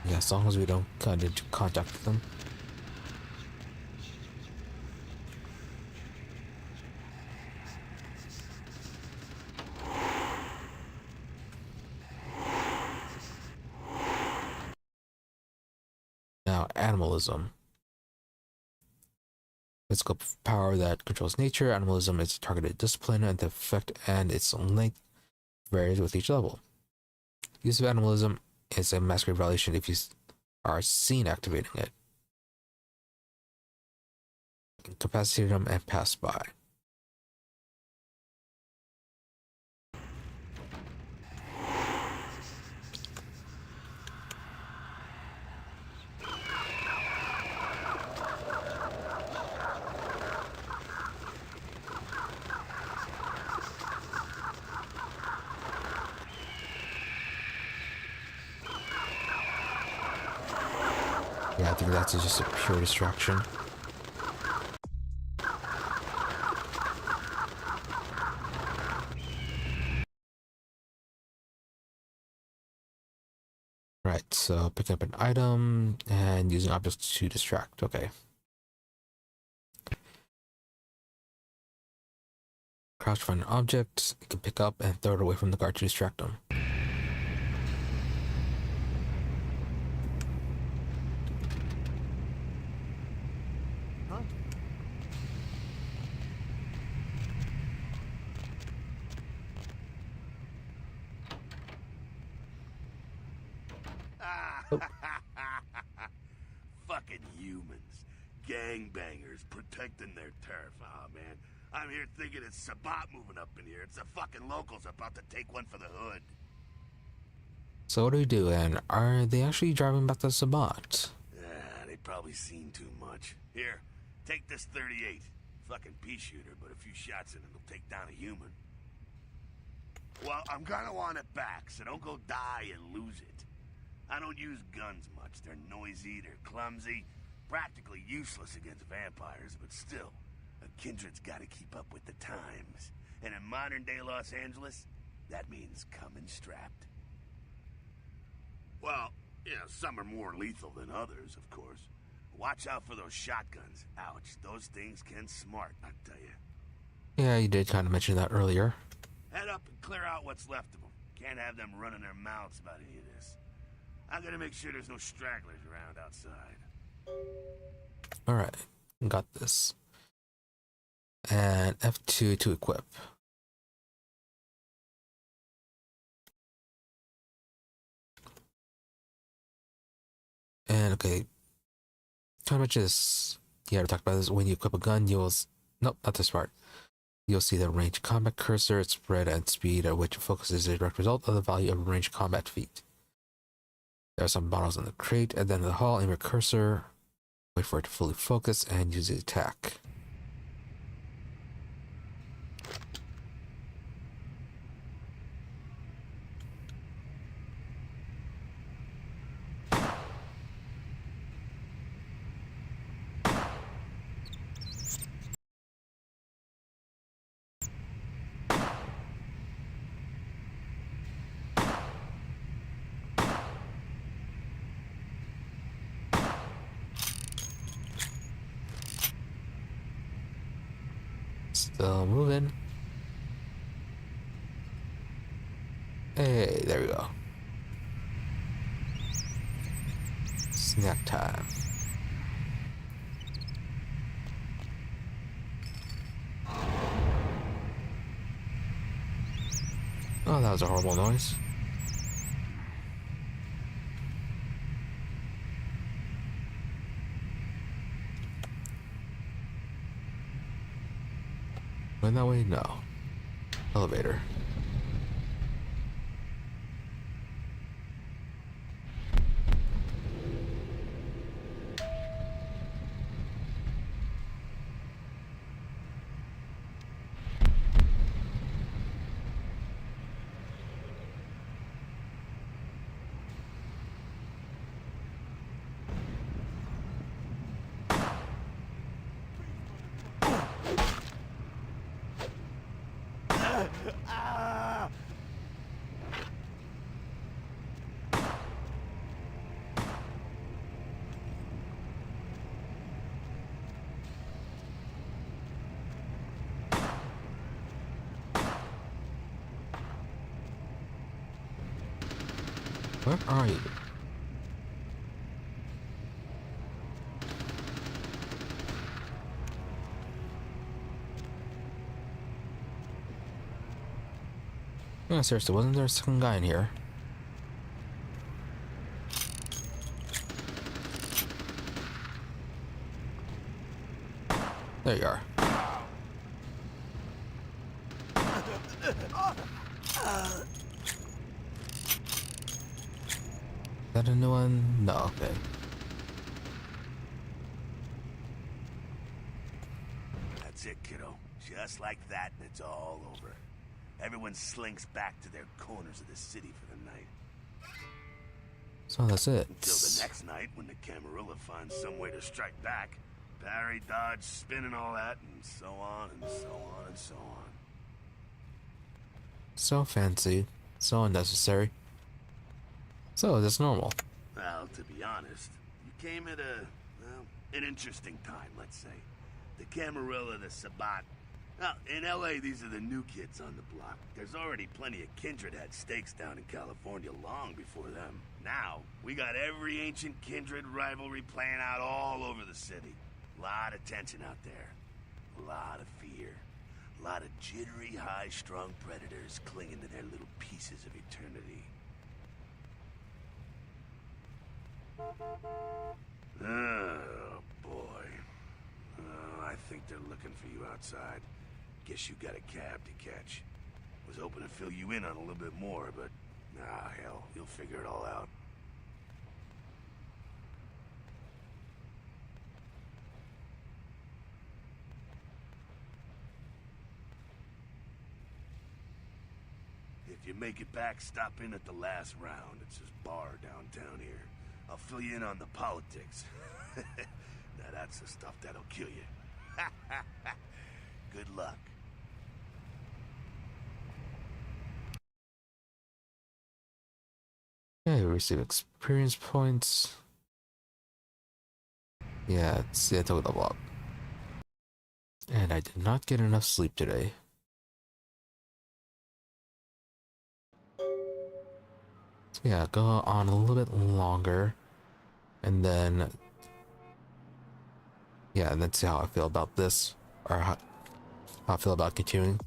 Yeah, as long as we don't come into contact with them. Now, animalism. Physical power that controls nature. Animalism is targeted discipline, and the effect and its length varies with each level. Use of animalism is a masquerade violation if you are seen activating it. Incapacitate them and pass by. Yeah, I think that's just a pure distraction. Right, so picking up an item and using objects to distract. Okay. Crouch find an object, you can pick up and throw it away from the guard to distract them. Oh. Fucking humans. Gangbangers protecting their turf. Oh, man. I'm here thinking it's Sabat moving up in here. It's the fucking locals about to take one for the hood. So what do we do, and are they actually driving back to Sabat? Yeah, they probably seen too much. Here, take this 38. Fucking pea shooter, but a few shots in it'll take down a human. Well, I'm gonna want it back, so don't go die and lose it. I don't use guns much. They're noisy, they're clumsy, practically useless against vampires, but still, a kindred's gotta keep up with the times. And in modern-day Los Angeles, that means coming strapped. Well, you know, some are more lethal than others, of course. Watch out for those shotguns. Ouch, those things can smart, I tell you. Yeah, you did kind of mention that earlier. Head up and clear out what's left of them. Can't have them running their mouths about any of this. I'm gonna make sure there's no stragglers around outside. Alright, got this. And F2 to equip. And okay, kind of much is, yeah, we talked about this. When you equip a gun, you will, nope, not this part. You'll see the range combat cursor, its spread and speed at which it focuses is a direct result of the value of a range combat feat. There are some bottles in the crate, and then in the hall, aim your cursor, wait for it to fully focus, and use the attack. Still moving. Hey, there we go. Snack time. Oh, that was a horrible noise. Went that way? No. Elevator. Where are you? Yeah, seriously, wasn't there a second guy in here? There you are. Is that a new one? No, okay. That's it, kiddo. Just like that, and it's all over. Everyone slinks back to their corners of the city for the night. So that's it. Until the next night, when the Camarilla finds some way to strike back. Parry, dodge, spin, and all that, and so on, and so on, and so on. So fancy. So unnecessary. So that's normal. Well, to be honest, you came at an interesting time, let's say. The Camarilla, the Sabbat. Now, in LA, these are the new kids on the block. There's already plenty of kindred had stakes down in California long before them. Now, we got every ancient kindred rivalry playing out all over the city. A lot of tension out there. A lot of fear. A lot of jittery, high-strung predators clinging to their little pieces of eternity. Oh, boy. Oh, I think they're looking for you outside. Guess you got a cab to catch. Was hoping to fill you in on a little bit more, but... ah, hell, you'll figure it all out. If you make it back, stop in at the last round. It's this bar downtown here. I'll fill you in on the politics. Now that's the stuff that'll kill you. Good luck. Yeah, you receive experience points. Yeah, it's the total level up. And I did not get enough sleep today. So yeah, go on a little bit longer. And then... yeah, and then see how I feel about this. Or how I feel about continuing.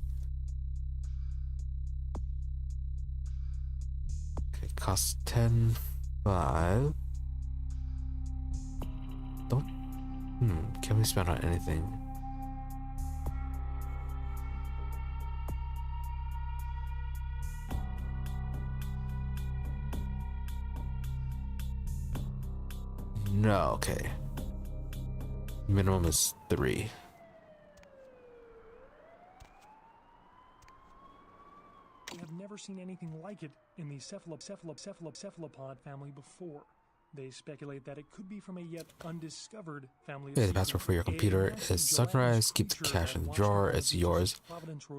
Okay, costs 10.5. Don't... can we spend on anything? No, okay. Minimum is 3. We have never seen anything like it in the cephalopod family before. They speculate that it could be from a yet undiscovered family of Okay, the password for your computer is sunrise. Keep the cash in the drawer. It's yours.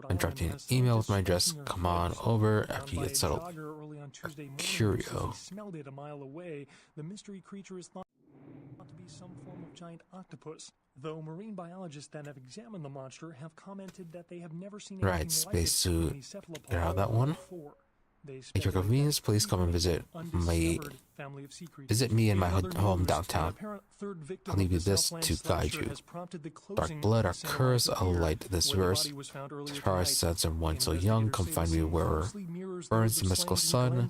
I'm drafting an email with my address. Come on over after you get settled. Curio. Smelled it a mile away. The mystery creature is thought to be some form of giant octopus. Though marine biologists that have examined the monster have commented that they have never seen anything like spacesuit. it in the cephalopod Get out of that one. before. At your convenience, please come and visit me in my home downtown. I'll leave you this to guide you. Dark blood, our curse, I'll light this verse. Our sense of one so young, come find me where burns the mystical sun.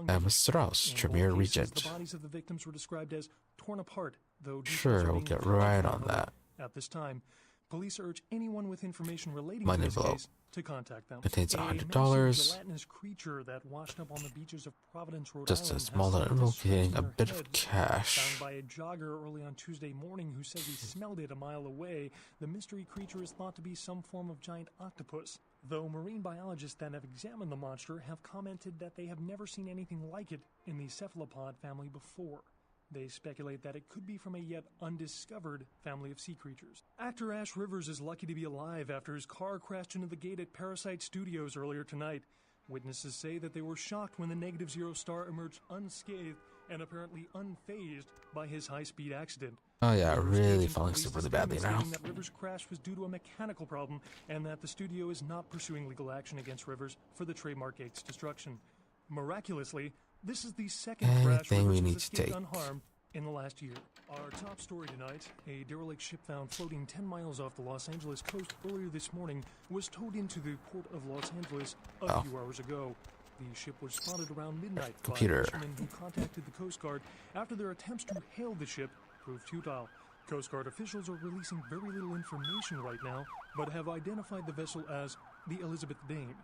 I am a Strauss, Tremere Regent. The bodies of the victims were described as torn apart, though Sure, we'll get right on that. At this time, police urge anyone with information relating My to this envelope case to contact them. contains A massive $100. gelatinous creature that washed up on the beaches of Providence, Rhode Just a Island small has little envelope containing a their bit of head cash. Found by a jogger early on Tuesday morning who says he smelled it a mile away. The mystery creature is thought to be some form of giant octopus. Though marine biologists that have examined the monster have commented that they have never seen anything like it in the cephalopod family before. They speculate that it could be from a yet undiscovered family of sea creatures. Actor Ash Rivers is lucky to be alive after his car crashed into the gate at Parasite Studios earlier tonight. Witnesses say that they were shocked when the Negative Zero star emerged unscathed and apparently unfazed by his high-speed accident. Oh yeah, Rivers really agent falling released super a really badly statement now. stating that Rivers' crash was due to a mechanical problem and that the studio is not pursuing legal action against Rivers for the trademark gate's destruction. Miraculously, this is the second crash Anything we Rivers need has to escaped take. unharmed in the last year. Our top story tonight, a derelict ship found floating 10 miles off the Los Angeles coast earlier this morning was towed into the port of Los Angeles a few hours ago. The ship was spotted around midnight by fishermen who contacted the Coast Guard after their attempts to hail the ship proved futile. Coast Guard officials are releasing very little information right now, but have identified the vessel as the Elizabeth Dane.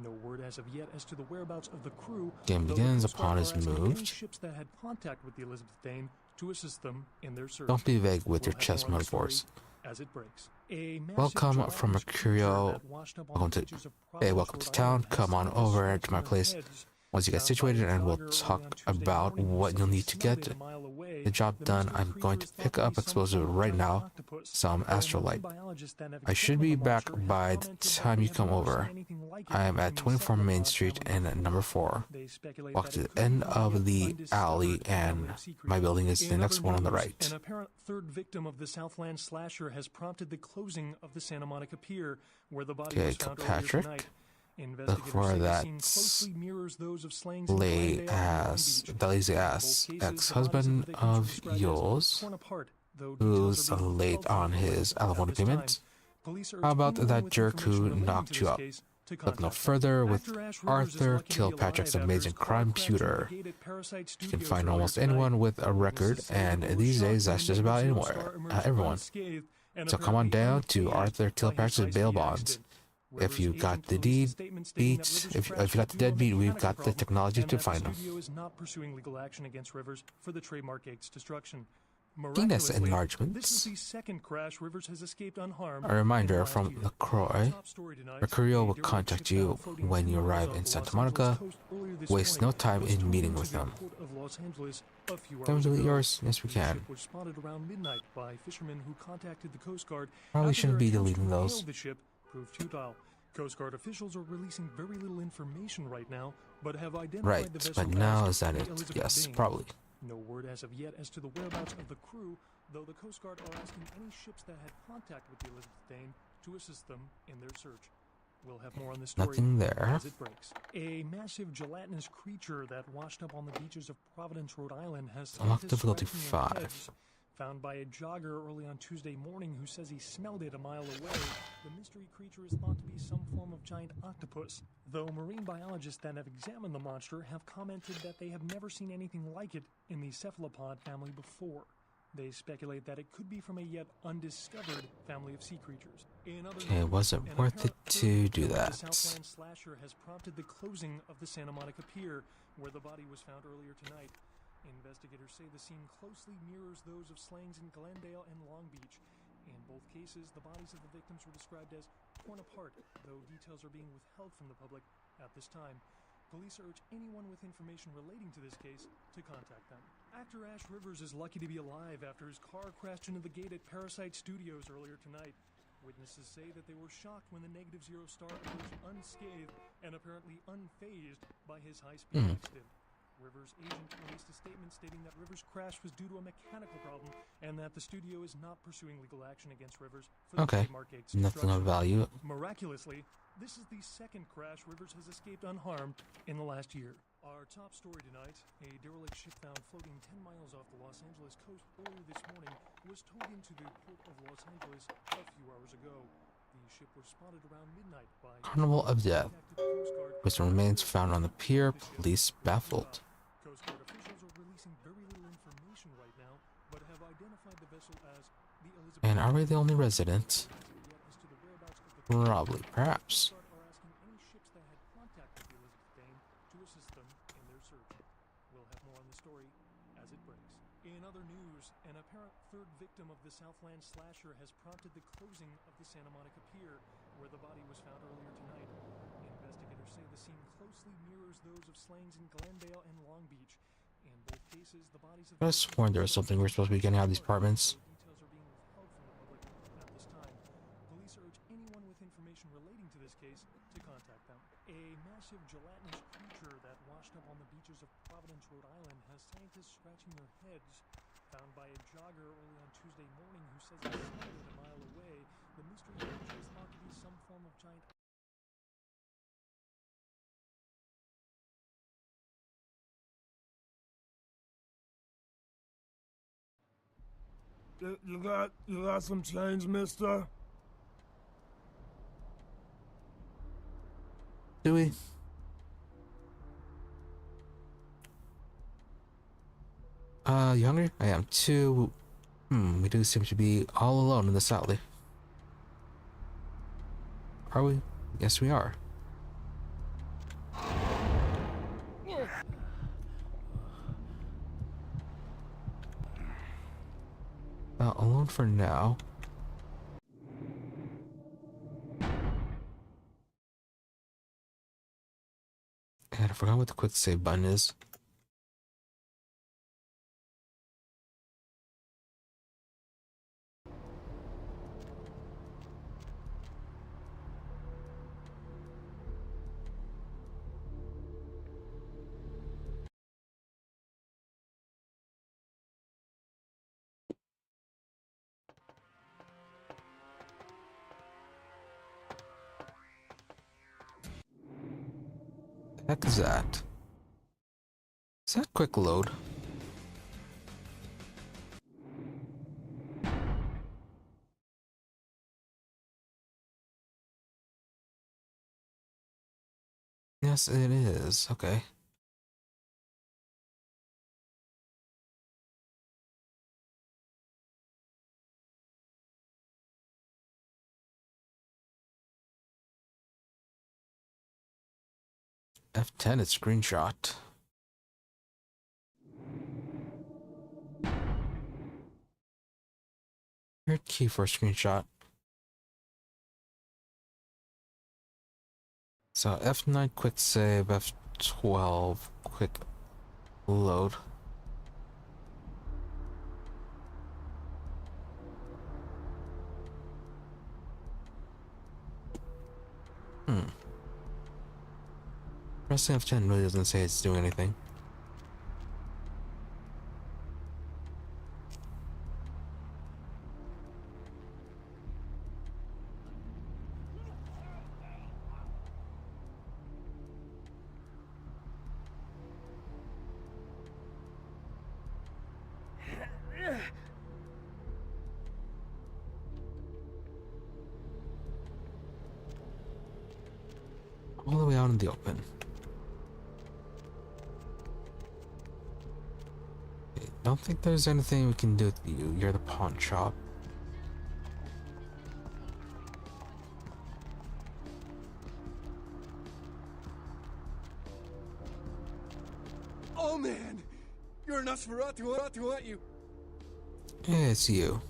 No word as of yet as to the whereabouts of the crew. Game though begins the Coast upon Guard his are asking any moved. ships that had contact with the Elizabeth Dane to assist them in their search. Don't be vague with We'll your have chess more on the metaphors. story as it breaks. A massive Welcome gelatinous from Mercurio. creature that washed up on Welcome the to beaches of hey, Providence, welcome to Rhode town. Island has Come on sent over us to my their place. heads. Once you get situated, and we'll talk about what you'll need to get the job done. I'm going to pick up explosive right now, some astrolite. I should be back by the time you come over. I am at 24 Main Street and at number 4. Walk to the end of the alley and my building is the next one on the right. An apparent third victim of the Southland slasher has prompted the closing of the Santa Monica Pier, where the body was found earlier Patrick. tonight. Look for that lazy ass ex-husband of yours who's late on his alimony payment. How about that jerk who knocked you up? Look no further with Arthur Kilpatrick's amazing crime computer. You can find almost anyone with a record, and these days that's just about everyone. So come on down to Arthur Kilpatrick's bail bonds. If you got the deed beat, if you got the dead beat, we've got the technology to find them. Penis enlargements. A reminder from LaCroix. Mercurio will contact you when you arrive in Santa Monica. Waste no time in meeting with them. Can we delete yours? Yes, we can. Probably shouldn't be deleting those. Coast Guard officials are releasing very little information right now, but have identified Right, the vessel but now as is that the it? Elizabeth Yes, Dane. probably. No word as of yet as to the whereabouts of the crew, though the Coast Guard are asking any ships that had contact with the Elizabeth Dane to assist them in their search. We'll have more on this story Nothing there. as it breaks. A massive gelatinous creature that washed up on the beaches of Providence, Rhode Island has Unlock scientists difficulty scratching their 5. heads. Found by a jogger early on Tuesday morning who says he smelled it a mile away, the mystery creature is thought to be some form of giant octopus. Though marine biologists that have examined the monster have commented that they have never seen anything like it in the cephalopod family before. They speculate that it could be from a yet undiscovered family of sea creatures. Okay, was it worth it to do that? The Southland slasher has prompted the closing of the Santa Monica Pier, where the body was found earlier tonight. Investigators say the scene closely mirrors those of slayings in Glendale and Long Beach. In both cases, the bodies of the victims were described as torn apart, though details are being withheld from the public at this time. Police urge anyone with information relating to this case to contact them. Actor Ash Rivers is lucky to be alive after his car crashed into the gate at Parasite Studios earlier tonight. Witnesses say that they were shocked when the Negative Zero star emerged unscathed and apparently unfazed by his high-speed accident. Rivers' agent released a statement stating that Rivers' crash was due to a mechanical problem and that the studio is not pursuing legal action against Rivers for the trademark Gates Nothing of value. Miraculously, this is the second crash Rivers has escaped unharmed in the last year. Our top story tonight, a derelict ship found floating 10 miles off the Los Angeles coast early this morning was towed into the port of Los Angeles a few hours ago. The ship was spotted around midnight by Carnival of Death. With some remains found on the pier, police baffled. Coast Guard officials are releasing very little information right now, but have identified the vessel as the Elizabeth. And are we the only residents? Probably, perhaps. Are asking any ships that had contacted the Elizabeth Dane to assist them in their search. We'll have more on the story as it breaks. In other news, an apparent third victim of the Southland slasher has prompted the closing of the Santa Monica Pier, where the body was found earlier tonight. Investigators say the scene closely mirrors those of slayings in Glendale and Long Beach. In both cases, the bodies of I could have sworn there was something we're supposed to be getting out of these apartments. details are being withheld from the public at this time. Police urge anyone with information relating to this case to contact them. A massive gelatinous creature that washed up on the beaches of Providence, Rhode Island has scientists scratching their heads. Found by a jogger early on Tuesday morning who says he smelled it a mile away, the mystery creature is thought to be some form of giant. You got some change, mister? Do we? You hungry? I am too. We do seem to be all alone in this alley. Are we? Yes, we are. Well, alone for now. And I forgot what the quick save button is. The heck is that? Is that quick load? Yes, it is. Okay. F10 is screenshot. Your key for a screenshot. So F9 quick save, F12 quick load. Pressing F10 really doesn't say it's doing anything. All the way out in the open. I don't think there's anything we can do with you. You're the pawn shop. Oh man! You're a Nosferatu, aren't you? Yeah, it's you.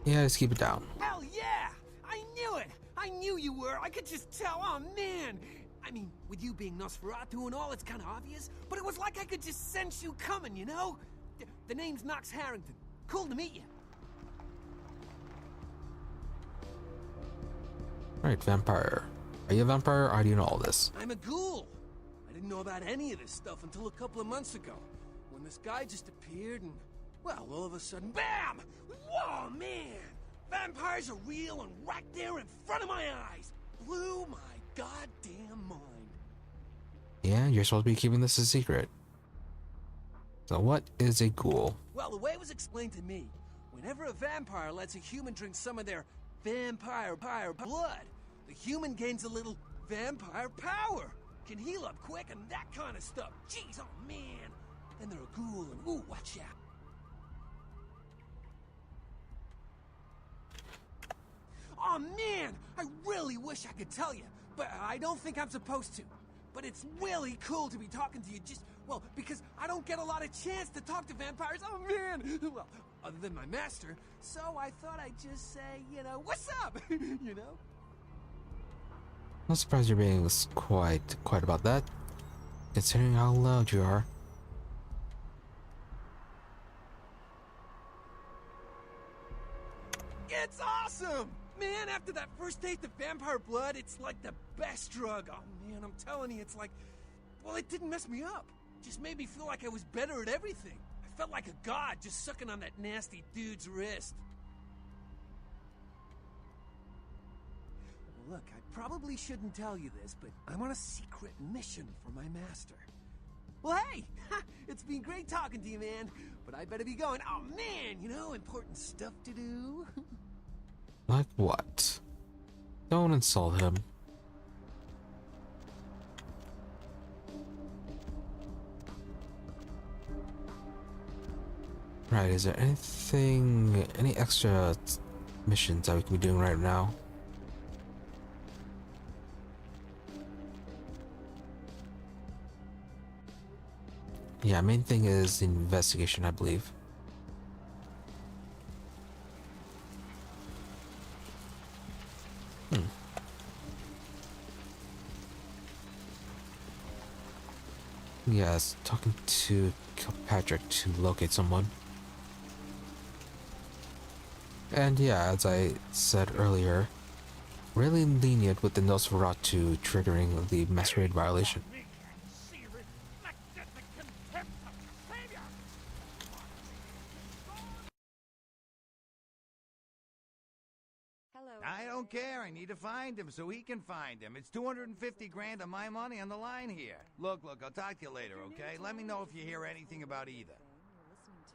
Yeah, just keep it down. Hell yeah! I knew it! I knew you were! I could just tell, oh man! I mean, with you being Nosferatu and all, it's kind of obvious, but it was like I could just sense you coming, you know? The name's Knox Harrington. Cool to meet you. Right, vampire. Are you a vampire or do you know all this? I'm a ghoul. I didn't know about any of this stuff until a couple of months ago, when this guy just appeared and, well, all of a sudden, BAM! Whoa, man! Vampires are real and right there in front of my eyes. Blew my goddamn mind. Yeah, you're supposed to be keeping this a secret. So what is a ghoul? Well, the way it was explained to me, whenever a vampire lets a human drink some of their vampire blood, the human gains a little vampire power. Can heal up quick and that kind of stuff. Jeez, oh man. Then they're a ghoul and ooh, watch out. Oh man, I really wish I could tell you, but I don't think I'm supposed to. But it's really cool to be talking to you just, well, because I don't get a lot of chance to talk to vampires. Oh man, well, other than my master. So I thought I'd just say, you know, what's up? You know? Not surprised you're being quite about that, considering how loud you are. It's awesome! Man, after that first taste of vampire blood, it's like the best drug. Oh man, I'm telling you, it's like, well, it didn't mess me up. It just made me feel like I was better at everything. I felt like a god just sucking on that nasty dude's wrist. Well, look, I probably shouldn't tell you this, but I'm on a secret mission for my master. Well, hey, it's been great talking to you, man, but I better be going. Oh man, you know, important stuff to do. Like what? Don't insult him. Right, is there any extra missions that we can be doing right now? Yeah, main thing is the investigation, I believe. Yes, talking to Kilpatrick to locate someone. And yeah, as I said earlier, really lenient with the Nosferatu triggering the Masquerade violation. I don't care. I need to find him so he can find him. It's 250 grand of my money on the line here. Look, I'll talk to you later, okay? Let me know if you hear anything about either. You're listening to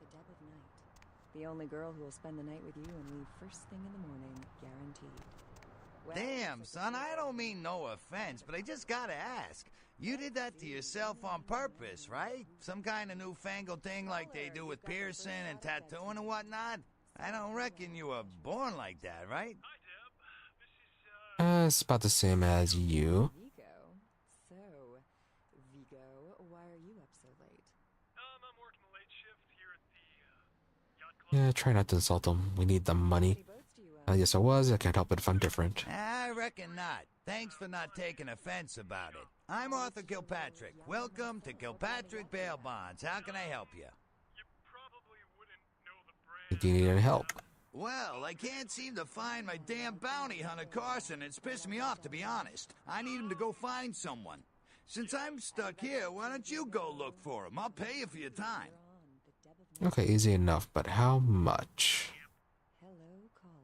The Dead of Night. The only girl who will spend the night with you and leave first thing in the morning, guaranteed. Well, Damn, son, I don't mean no offense, but I just gotta ask. You did that to yourself on purpose, right? Some kind of newfangled thing like they do with piercing and tattooing and whatnot? I don't reckon you were born like that, right? It's about the same as you. Vigo. So, Vigo, why are you up so late? I'm working the late shift here at the yacht club. Yeah, try not to insult them. We need the money. Yes, I was. I can't help it if I'm different. I reckon not. Thanks for not taking offense about it. I'm Arthur Kilpatrick. Welcome to Kilpatrick Bail Bonds. How can I help you? You probably wouldn't know the brand. Do you need any help? Well, I can't seem to find my damn bounty hunter Carson. It's pissed me off, to be honest. I need him to go find someone. Since I'm stuck here, why don't you go look for him? I'll pay you for your time. Okay, easy enough, but how much? Hello, caller.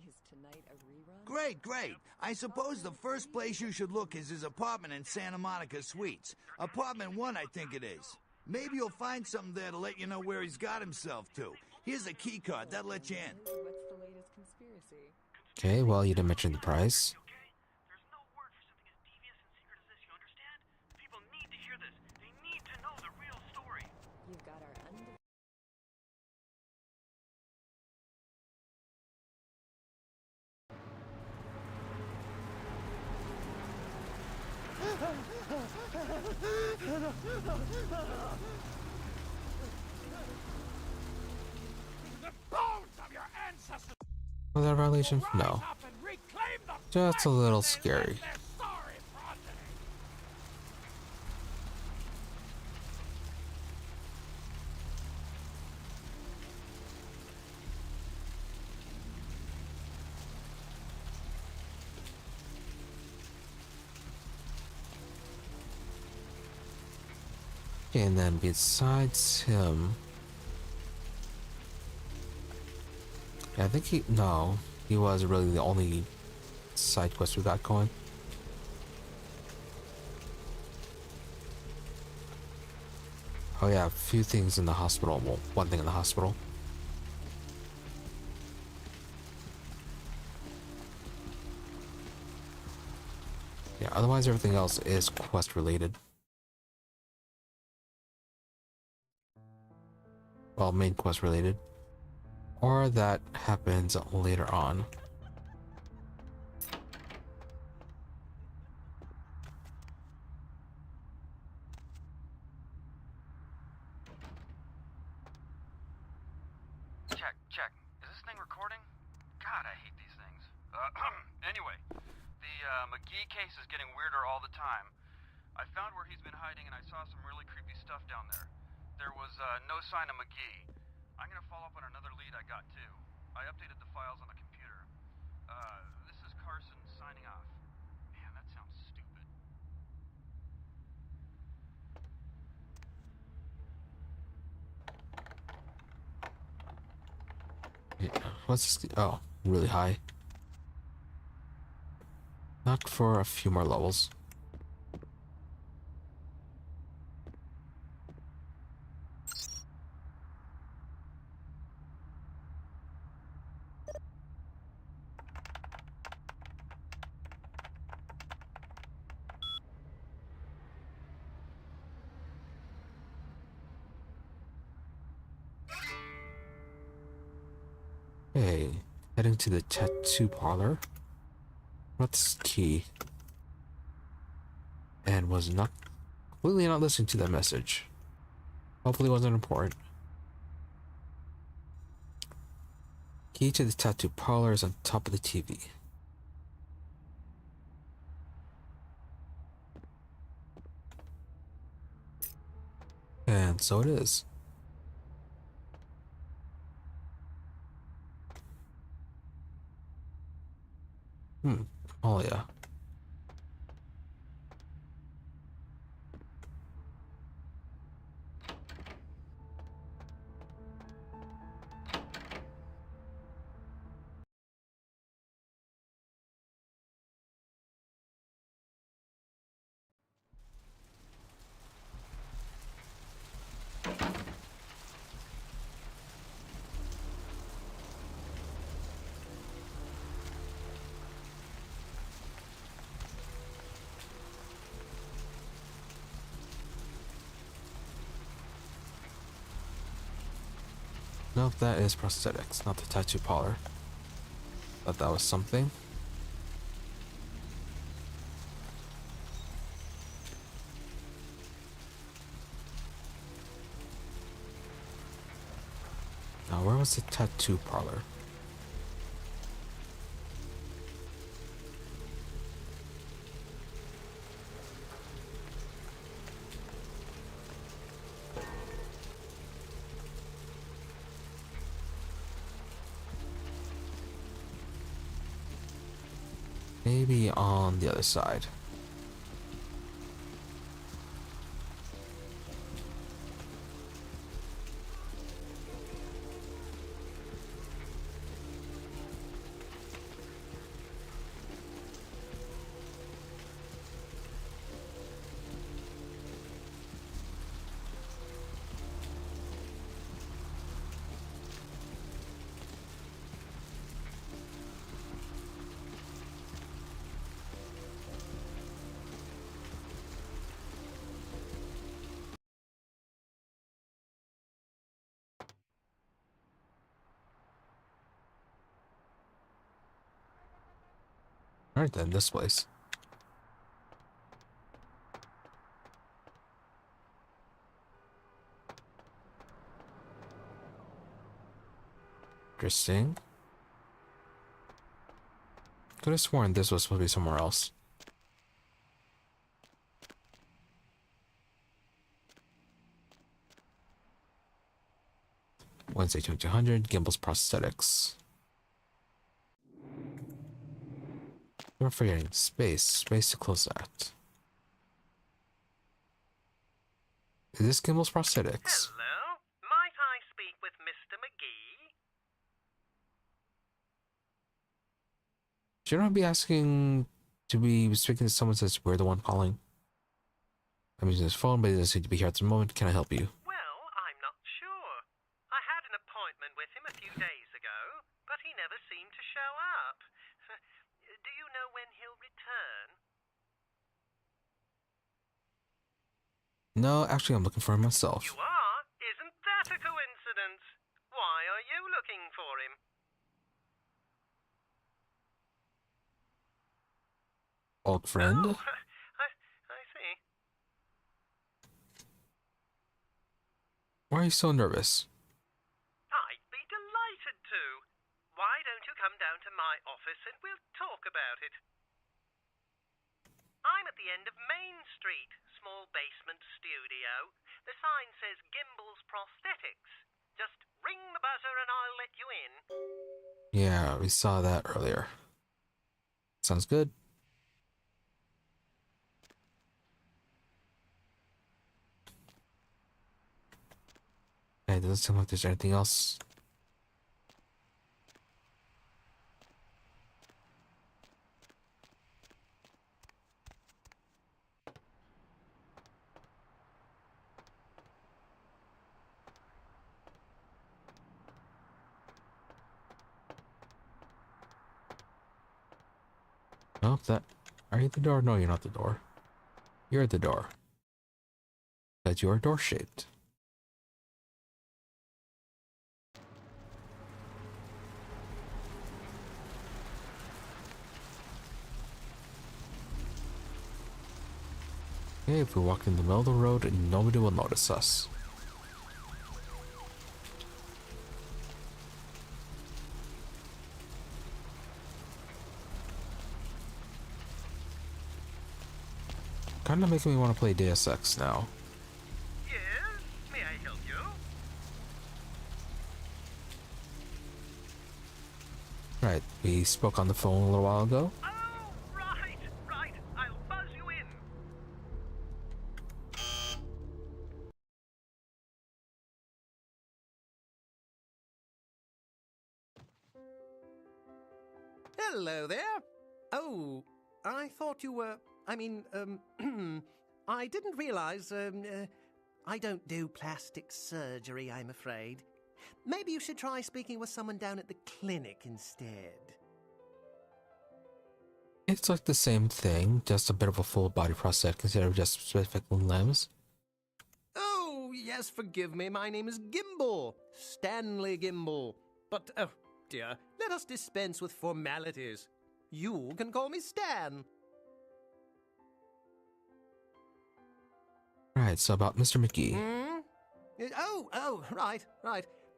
Is tonight a rerun? Great. I suppose the first place you should look is his apartment in Santa Monica Suites. Apartment 1, I think it is. Maybe you'll find something there to let you know where he's got himself to. Here's a key card. That'll let you in. What's the latest conspiracy? Okay, well, you didn't mention the price. There's no word for something as devious and secret as this, you understand? People need to hear this. They need to know the real story. You've got our Was that a violation? No. Just a little scary. And then besides him, I think he was really the only side quest we got going. Oh yeah, a few things in the hospital. Well, one thing in the hospital. Yeah, otherwise everything else is quest related. Well, main quest related. Or that happens later on. Check. Is this thing recording? God, I hate these things. Anyway, the McGee case is getting weirder all the time. I found where he's been hiding and I saw some really creepy stuff down there. There was no sign of McGee. I'm gonna follow up on another lead I got too. I updated the files on the computer. This is Carson signing off. Man, that sounds stupid. Yeah, what's this? Oh, really high. Not for a few more levels. Hey, heading to the tattoo parlor. What's key? And was not completely not listening to that message. Hopefully it wasn't important. Key to the tattoo parlor is on top of the TV. And so it is. Oh yeah. Nope, that is prosthetics, not the tattoo parlor. Thought that was something. Now, where was the tattoo parlor? Maybe on the other side. Alright then, this place. Interesting. Could have sworn this was supposed to be somewhere else. Wednesday 2200, Gimbals Prosthetics. We're forgetting space to close that. Is this Gimbals Prosthetics? Hello? Might I speak with Mr. McGee? Should I be asking to be speaking to someone says we're the one calling? I'm using his phone, but he doesn't seem to be here at the moment. Can I help you? Well, I'm not sure. I had an appointment with him a few days ago, but he never seemed to show up. Do you know when he'll return? No, actually, I'm looking for him myself. You are? Isn't that a coincidence? Why are you looking for him? Old friend? Oh, I see. Why are you so nervous? I'd be delighted to. Why don't you come down to my office and we'll talk about it? I'm at the end of Main Street, small basement studio. The sign says Gimbals Prosthetics. Just ring the buzzer and I'll let you in. Yeah, we saw that earlier. Sounds good. Okay, it doesn't seem like there's anything else. Oh, that. Are you at the door? No, you're not the door. You're at the door. That's your door shaped. Okay, if we walk in the middle of the road, nobody will notice us. Kinda making me want to play Deus Ex now. Yes? May I help you? Right, we spoke on the phone a little while ago. Oh, right. I'll buzz you in. Hello there. Oh, I thought you were. I didn't realize. I don't do plastic surgery, I'm afraid. Maybe you should try speaking with someone down at the clinic instead. It's like the same thing, just a bit of a full body prosthetic instead of just specific limbs. Oh, yes, forgive me. My name is Gimbal. Stanley Gimbal. But, oh, dear, let us dispense with formalities. You can call me Stan. Right, so about Mr. McGee. Oh, right.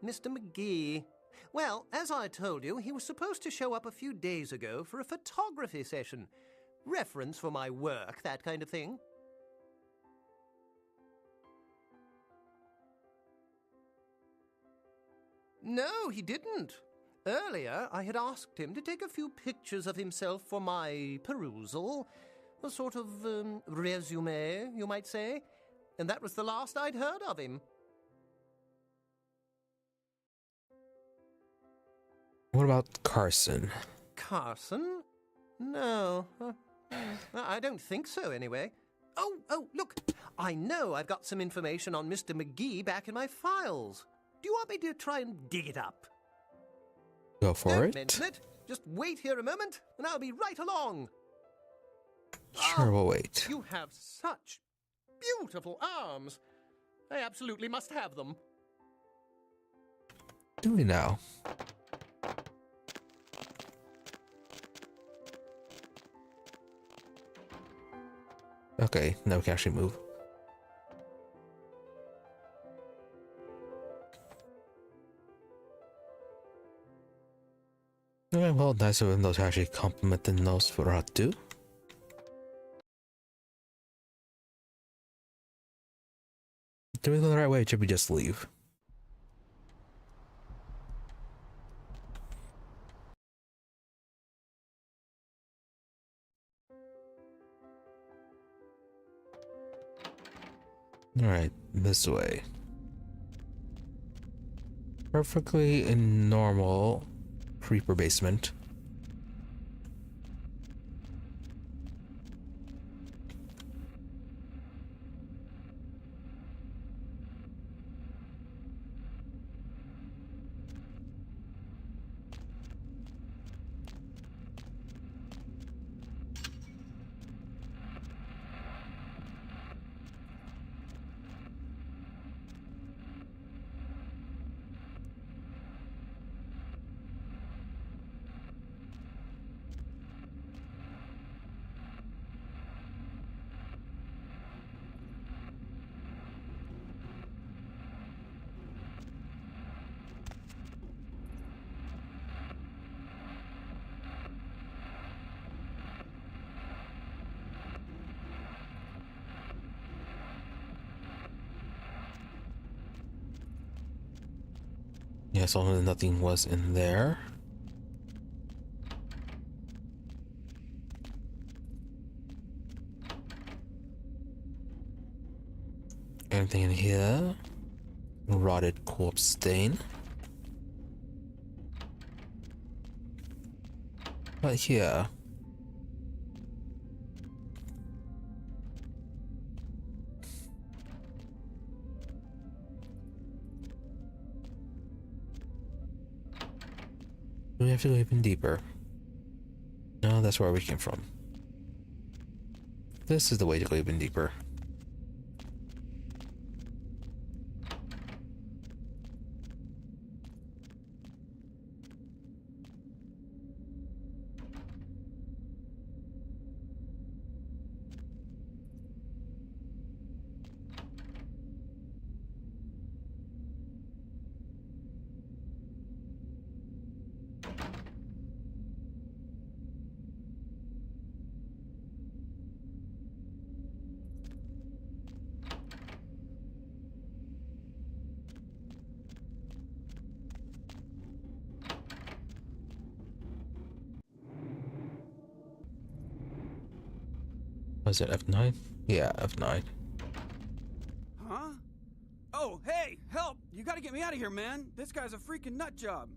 Mr. McGee. Well, as I told you, he was supposed to show up a few days ago for a photography session. Reference for my work, that kind of thing. No, he didn't. Earlier, I had asked him to take a few pictures of himself for my perusal. A sort of resume, you might say. And that was the last I'd heard of him. What about Carson? Carson? No. I don't think so, anyway. Oh, look. I know I've got some information on Mr. McGee back in my files. Do you want me to try and dig it up? Go for Don't it. mention it. Just wait here a moment, and I'll be right along. Sure, we'll wait. You have such beautiful arms. I absolutely must have them. Do we now? Okay, now we can actually move. Okay, well, nice of him to actually compliment the Nosferatu. Do we go the right way, or should we just leave? Alright, this way. Perfectly in normal creeper basement. Yeah, so nothing was in there. Anything in here? Rotted corpse stain. But here. Do we have to go even deeper? No, that's where we came from. This is the way to go even deeper. Was it F9? Yeah, F9. Huh? Oh, hey, help! You gotta get me out of here, man. This guy's a freaking nut job.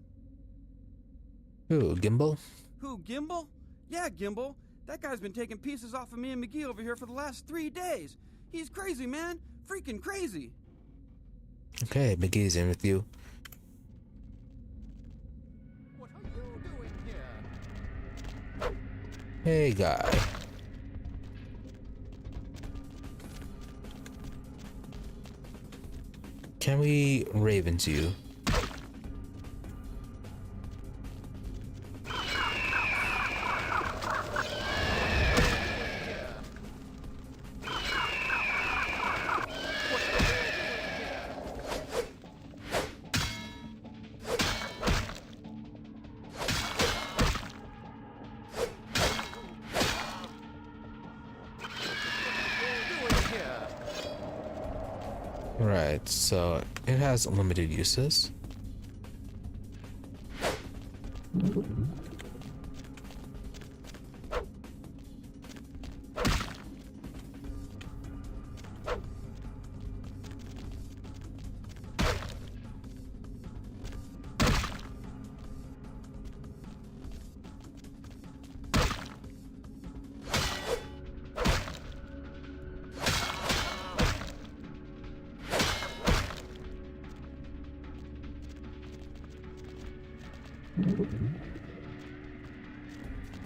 Ooh, Gimbal? Who, Gimbal? Yeah, Gimbal. That guy's been taking pieces off of me and McGee over here for the last 3 days. He's crazy, man. Freaking crazy. Okay, McGee's in with you. What are you doing here? Hey, guy. Can we Ravens you? Right, so it has unlimited uses.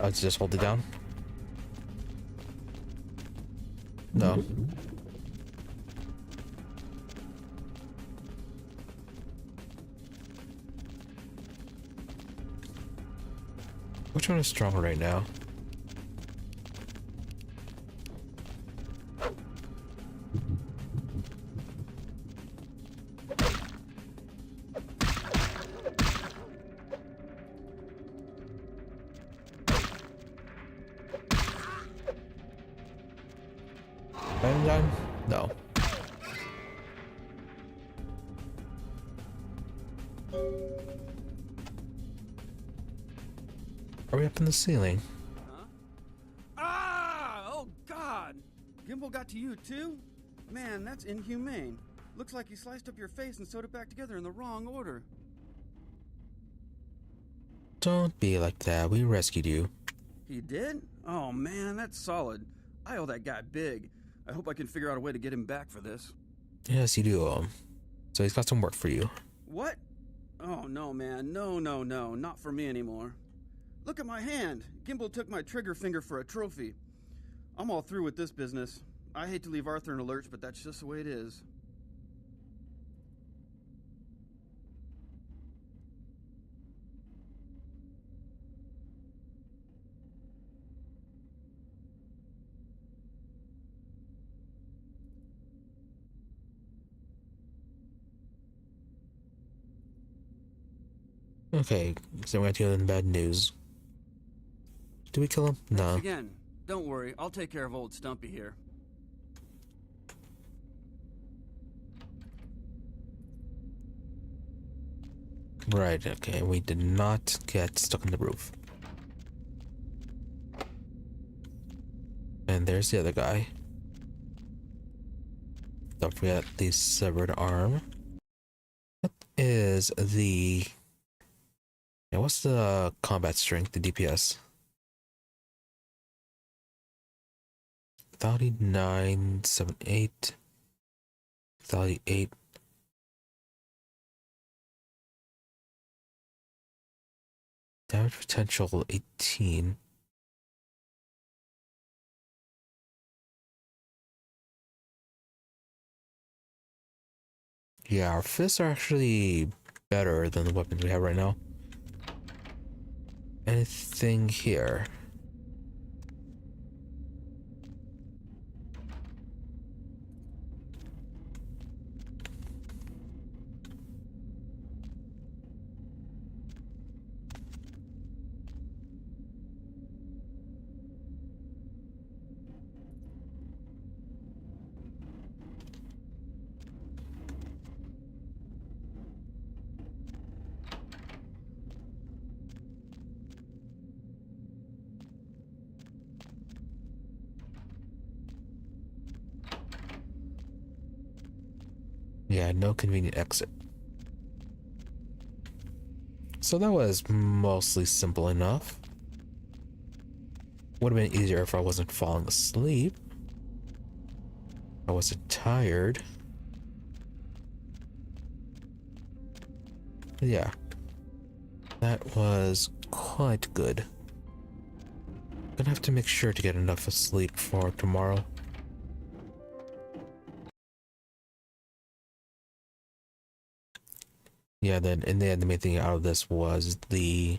Let's just hold it down. No. Which one is stronger right now? gun? No. Are we up in the ceiling? Huh? Ah! Oh, God! Gimbal got to you, too? Man, that's inhumane. Looks like he sliced up your face and sewed it back together in the wrong order. Don't be like that. We rescued you. He did? Oh, man, that's solid. I owe that guy big. I hope I can figure out a way to get him back for this. Yes, you do owe him. So he's got some work for you. What? Oh, no, man. No, no, no. Not for me anymore. Look at my hand. Gimbal took my trigger finger for a trophy. I'm all through with this business. I hate to leave Arthur in a lurch, but that's just the way it is. Okay, so we're dealing with bad news. Do we kill him? No. Thanks again. Don't worry, I'll take care of old Stumpy here. Right, okay, we did not get stuck in the roof. And there's the other guy. Don't forget the severed arm. What is the... Yeah, what's the combat strength, the DPS? 3978. 38. Damage potential 18. Yeah, our fists are actually better than the weapons we have right now. Anything here? Yeah, no convenient exit. So that was mostly simple enough. Would have been easier if I wasn't falling asleep. I wasn't tired. But yeah, that was quite good. Gonna have to make sure to get enough sleep for tomorrow. Yeah, then in the end, the main thing out of this was the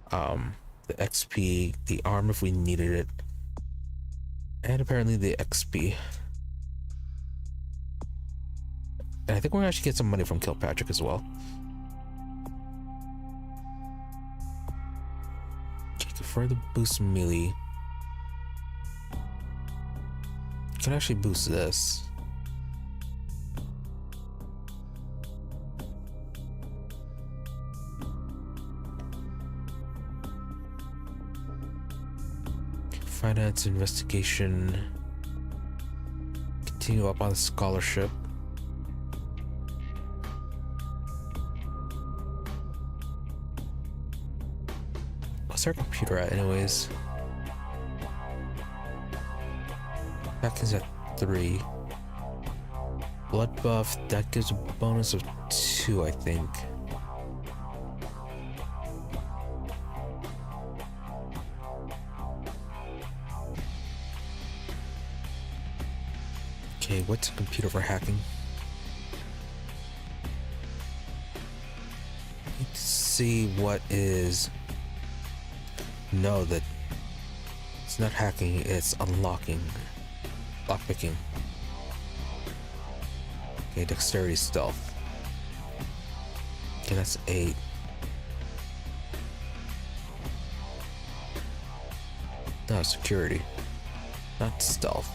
XP, the arm if we needed it, and apparently the XP. And I think we're gonna actually get some money from Kilpatrick as well. Okay, can further boost melee. Can actually boost this. Finance, investigation, continue up on the scholarship. What's our computer at anyways? Hacking's at 3. Blood buff, that gives a bonus of 2, I think. Okay, what's a computer for hacking? Need to see what is... No, that it's not hacking, it's unlocking. Lockpicking. Okay, dexterity, stealth. Okay, that's 8. No, security. Not stealth.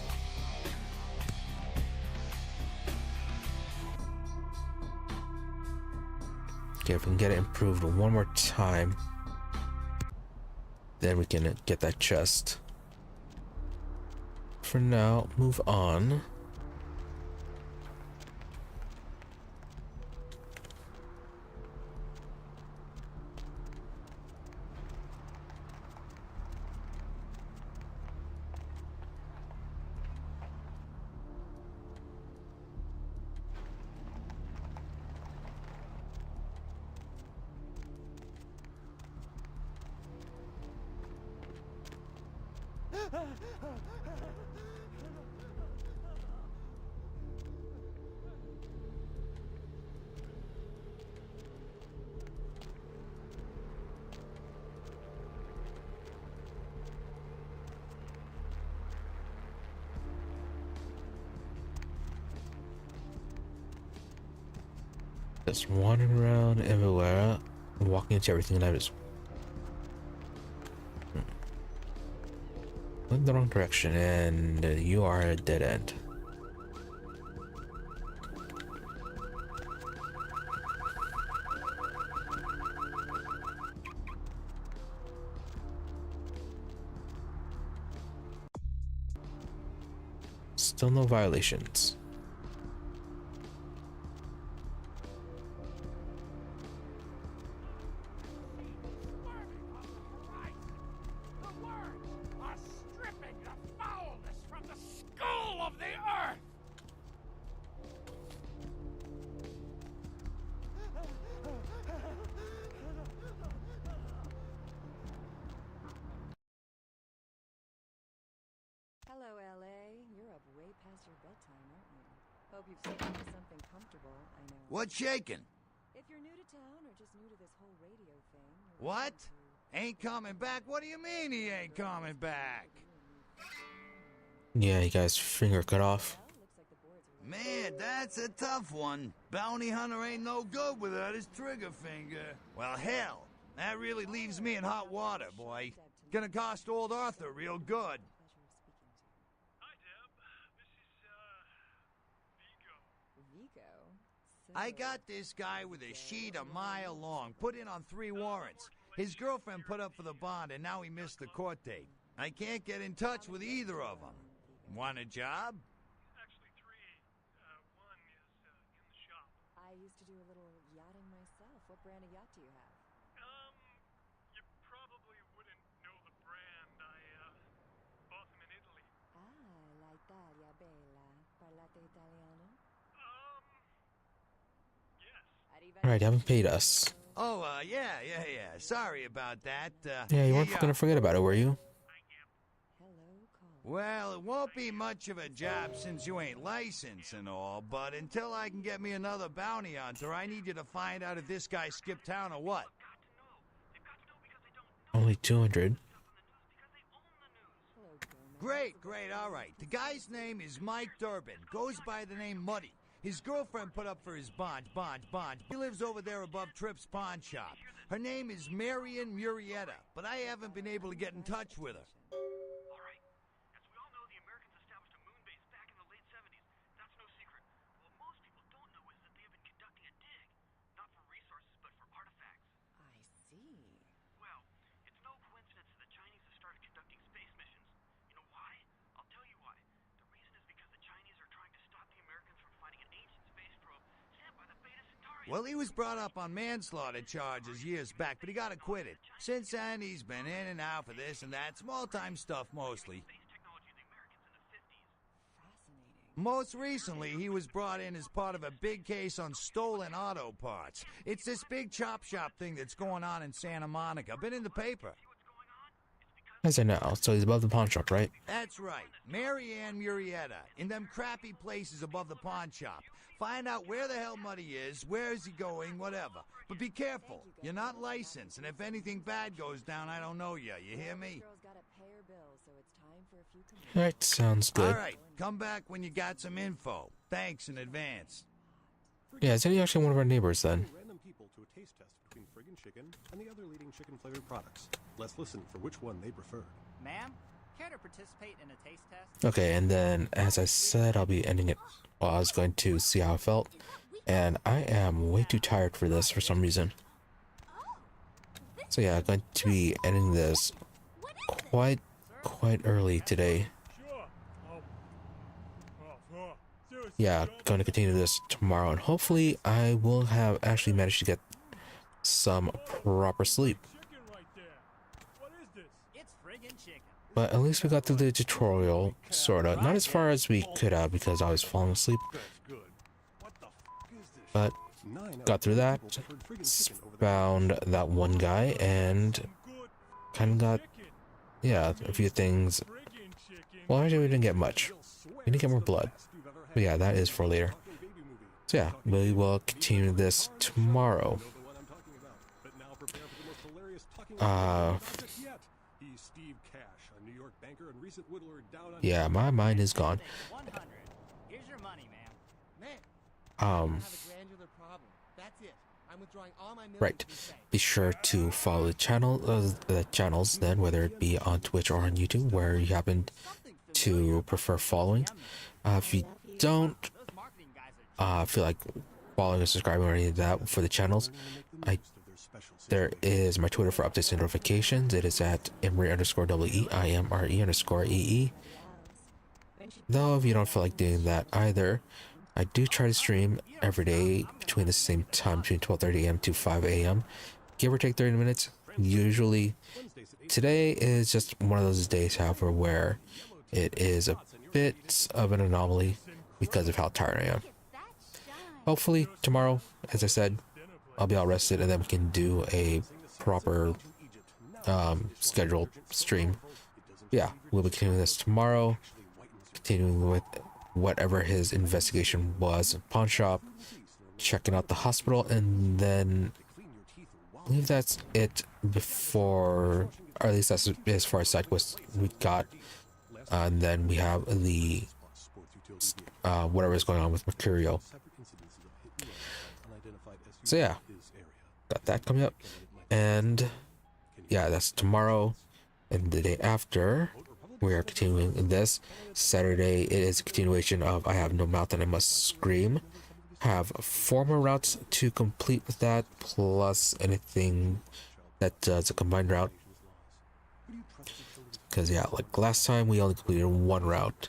Okay, if we can get it improved one more time, then we can get that chest. For now, move on. Just wandering around everywhere, walking into everything, and I just went the wrong direction, and you are a dead end. Still no violations. Hello, LA. You're up way past your bedtime, aren't you? Hope you've settled into something comfortable, I know. What's shaking? If you're new to town or just new to this whole radio thing... What? Ain't coming back? What do you mean he ain't coming back? Yeah, he got his finger cut off. Man, that's a tough one. Bounty hunter ain't no good without his trigger finger. Well, hell, that really leaves me in hot water, boy. Gonna cost old Arthur real good. I got this guy with a sheet a mile long, put in on 3 warrants. His girlfriend put up for the bond, and now he missed the court date. I can't get in touch with either of them. Want a job? Actually, 3. One is in the shop. I used to do a little yachting myself. What brand of yacht do you have? You probably wouldn't know the brand. I bought them in Italy. Ah, la Italia bella. Parlate italiano? Alright, you haven't paid us. Oh, yeah. Sorry about that. Yeah, you weren't gonna forget about it, were you? Well, it won't be much of a job since you ain't licensed and all, but until I can get me another bounty hunter, I need you to find out if this guy skipped town or what. Only 200. Great, all right. The guy's name is Mike Durbin. Goes by the name Muddy. His girlfriend put up for his bond. He lives over there above Tripp's pawn shop. Her name is Marion Murrieta, but I haven't been able to get in touch with her. All right. As we all know, the Americans established a moon base back in the late 70s. That's no secret. What most people don't know is that they have been conducting a dig. Not for resources, but for artifacts. I see. Well, it's no coincidence that the Chinese have started conducting space missions. You know why? I'll tell you why. The reason is because the Chinese are trying to stop the Americans from finding an ancient space probe sent by the Beta Centauri. Well, he was brought up on manslaughter charges years back, but he got acquitted. Since then, he's been in and out for this and that, small-time stuff mostly. Most recently, he was brought in as part of a big case on stolen auto parts. It's this big chop shop thing that's going on in Santa Monica. Been in the paper. As I know, so he's above the pawn shop, right? That's right. Marianne Murrieta, in them crappy places above the pawn shop. Find out where the hell Muddy is, where is he going, whatever. But be careful. You're not licensed, and if anything bad goes down, I don't know you. You hear me? Alright, sounds good. Alright, come back when you got some info. Thanks in advance. Yeah, is he actually one of our neighbors then? Random people to a taste test between friggin' chicken and the other leading chicken flavored products. Let's listen for which one they prefer. Ma'am, care to participate in a taste test? Okay, and then as I said, I'll be ending it. Well, I was going to see how I felt. and I am way too tired for this for some reason. So yeah, I'm going to be ending this quite early today. Yeah, going to continue this tomorrow, and hopefully I will have actually managed to get some proper sleep. But at least we got through the tutorial, sorta. Not as far as we could have because I was falling asleep. But got through that, found that one guy, and kind of got, yeah, a few things. Well, actually we didn't get much. We didn't get more blood. But yeah, that is for later. So yeah, we will continue this tomorrow. Yeah, my mind is gone. Right. Be sure to follow the channels then, whether it be on Twitch or on YouTube, where you happen to prefer following. If you don't feel like following or subscribing or any of that for the channels, there is my Twitter for updates and notifications. It is at Imre_EE, IMRE_EE. Though if you don't feel like doing that either, I do try to stream every day between the same time, between 12:30 a.m. to 5 a.m. Give or take 30 minutes. Usually, today is just one of those days, however, where it is a bit of an anomaly because of how tired I am. Hopefully tomorrow, as I said, I'll be all rested and then we can do a proper scheduled stream. Yeah, we'll be continuing this tomorrow, continuing with whatever his investigation was, pawn shop, checking out the hospital, and then I believe that's it before, or at least that's as far as side quests we got. And then we have the whatever is going on with Mercurio. So yeah, got that coming up, and yeah, that's tomorrow. And the day after, we are continuing this. Saturday, it is a continuation of I Have No Mouth and I Must Scream. Have 4 more routes to complete with that, plus anything that does a combined route. Because yeah, like last time we only completed 1 route.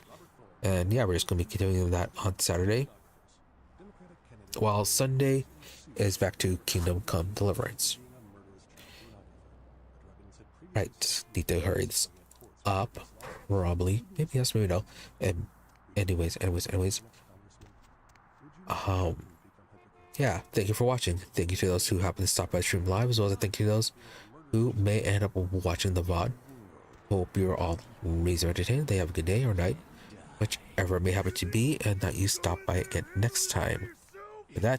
And yeah, we're just going to be continuing that on Saturday. While Sunday is back to Kingdom Come Deliverance. Right, need to hurry this up, probably. Maybe yes, maybe no. And anyways. Yeah, thank you for watching. Thank you to those who happen to stop by stream live, as well as thank you to those who may end up watching the VOD. Hope you're all amazing entertained. They have a good day or night, whichever it may happen to be, and that you stop by again next time. With that,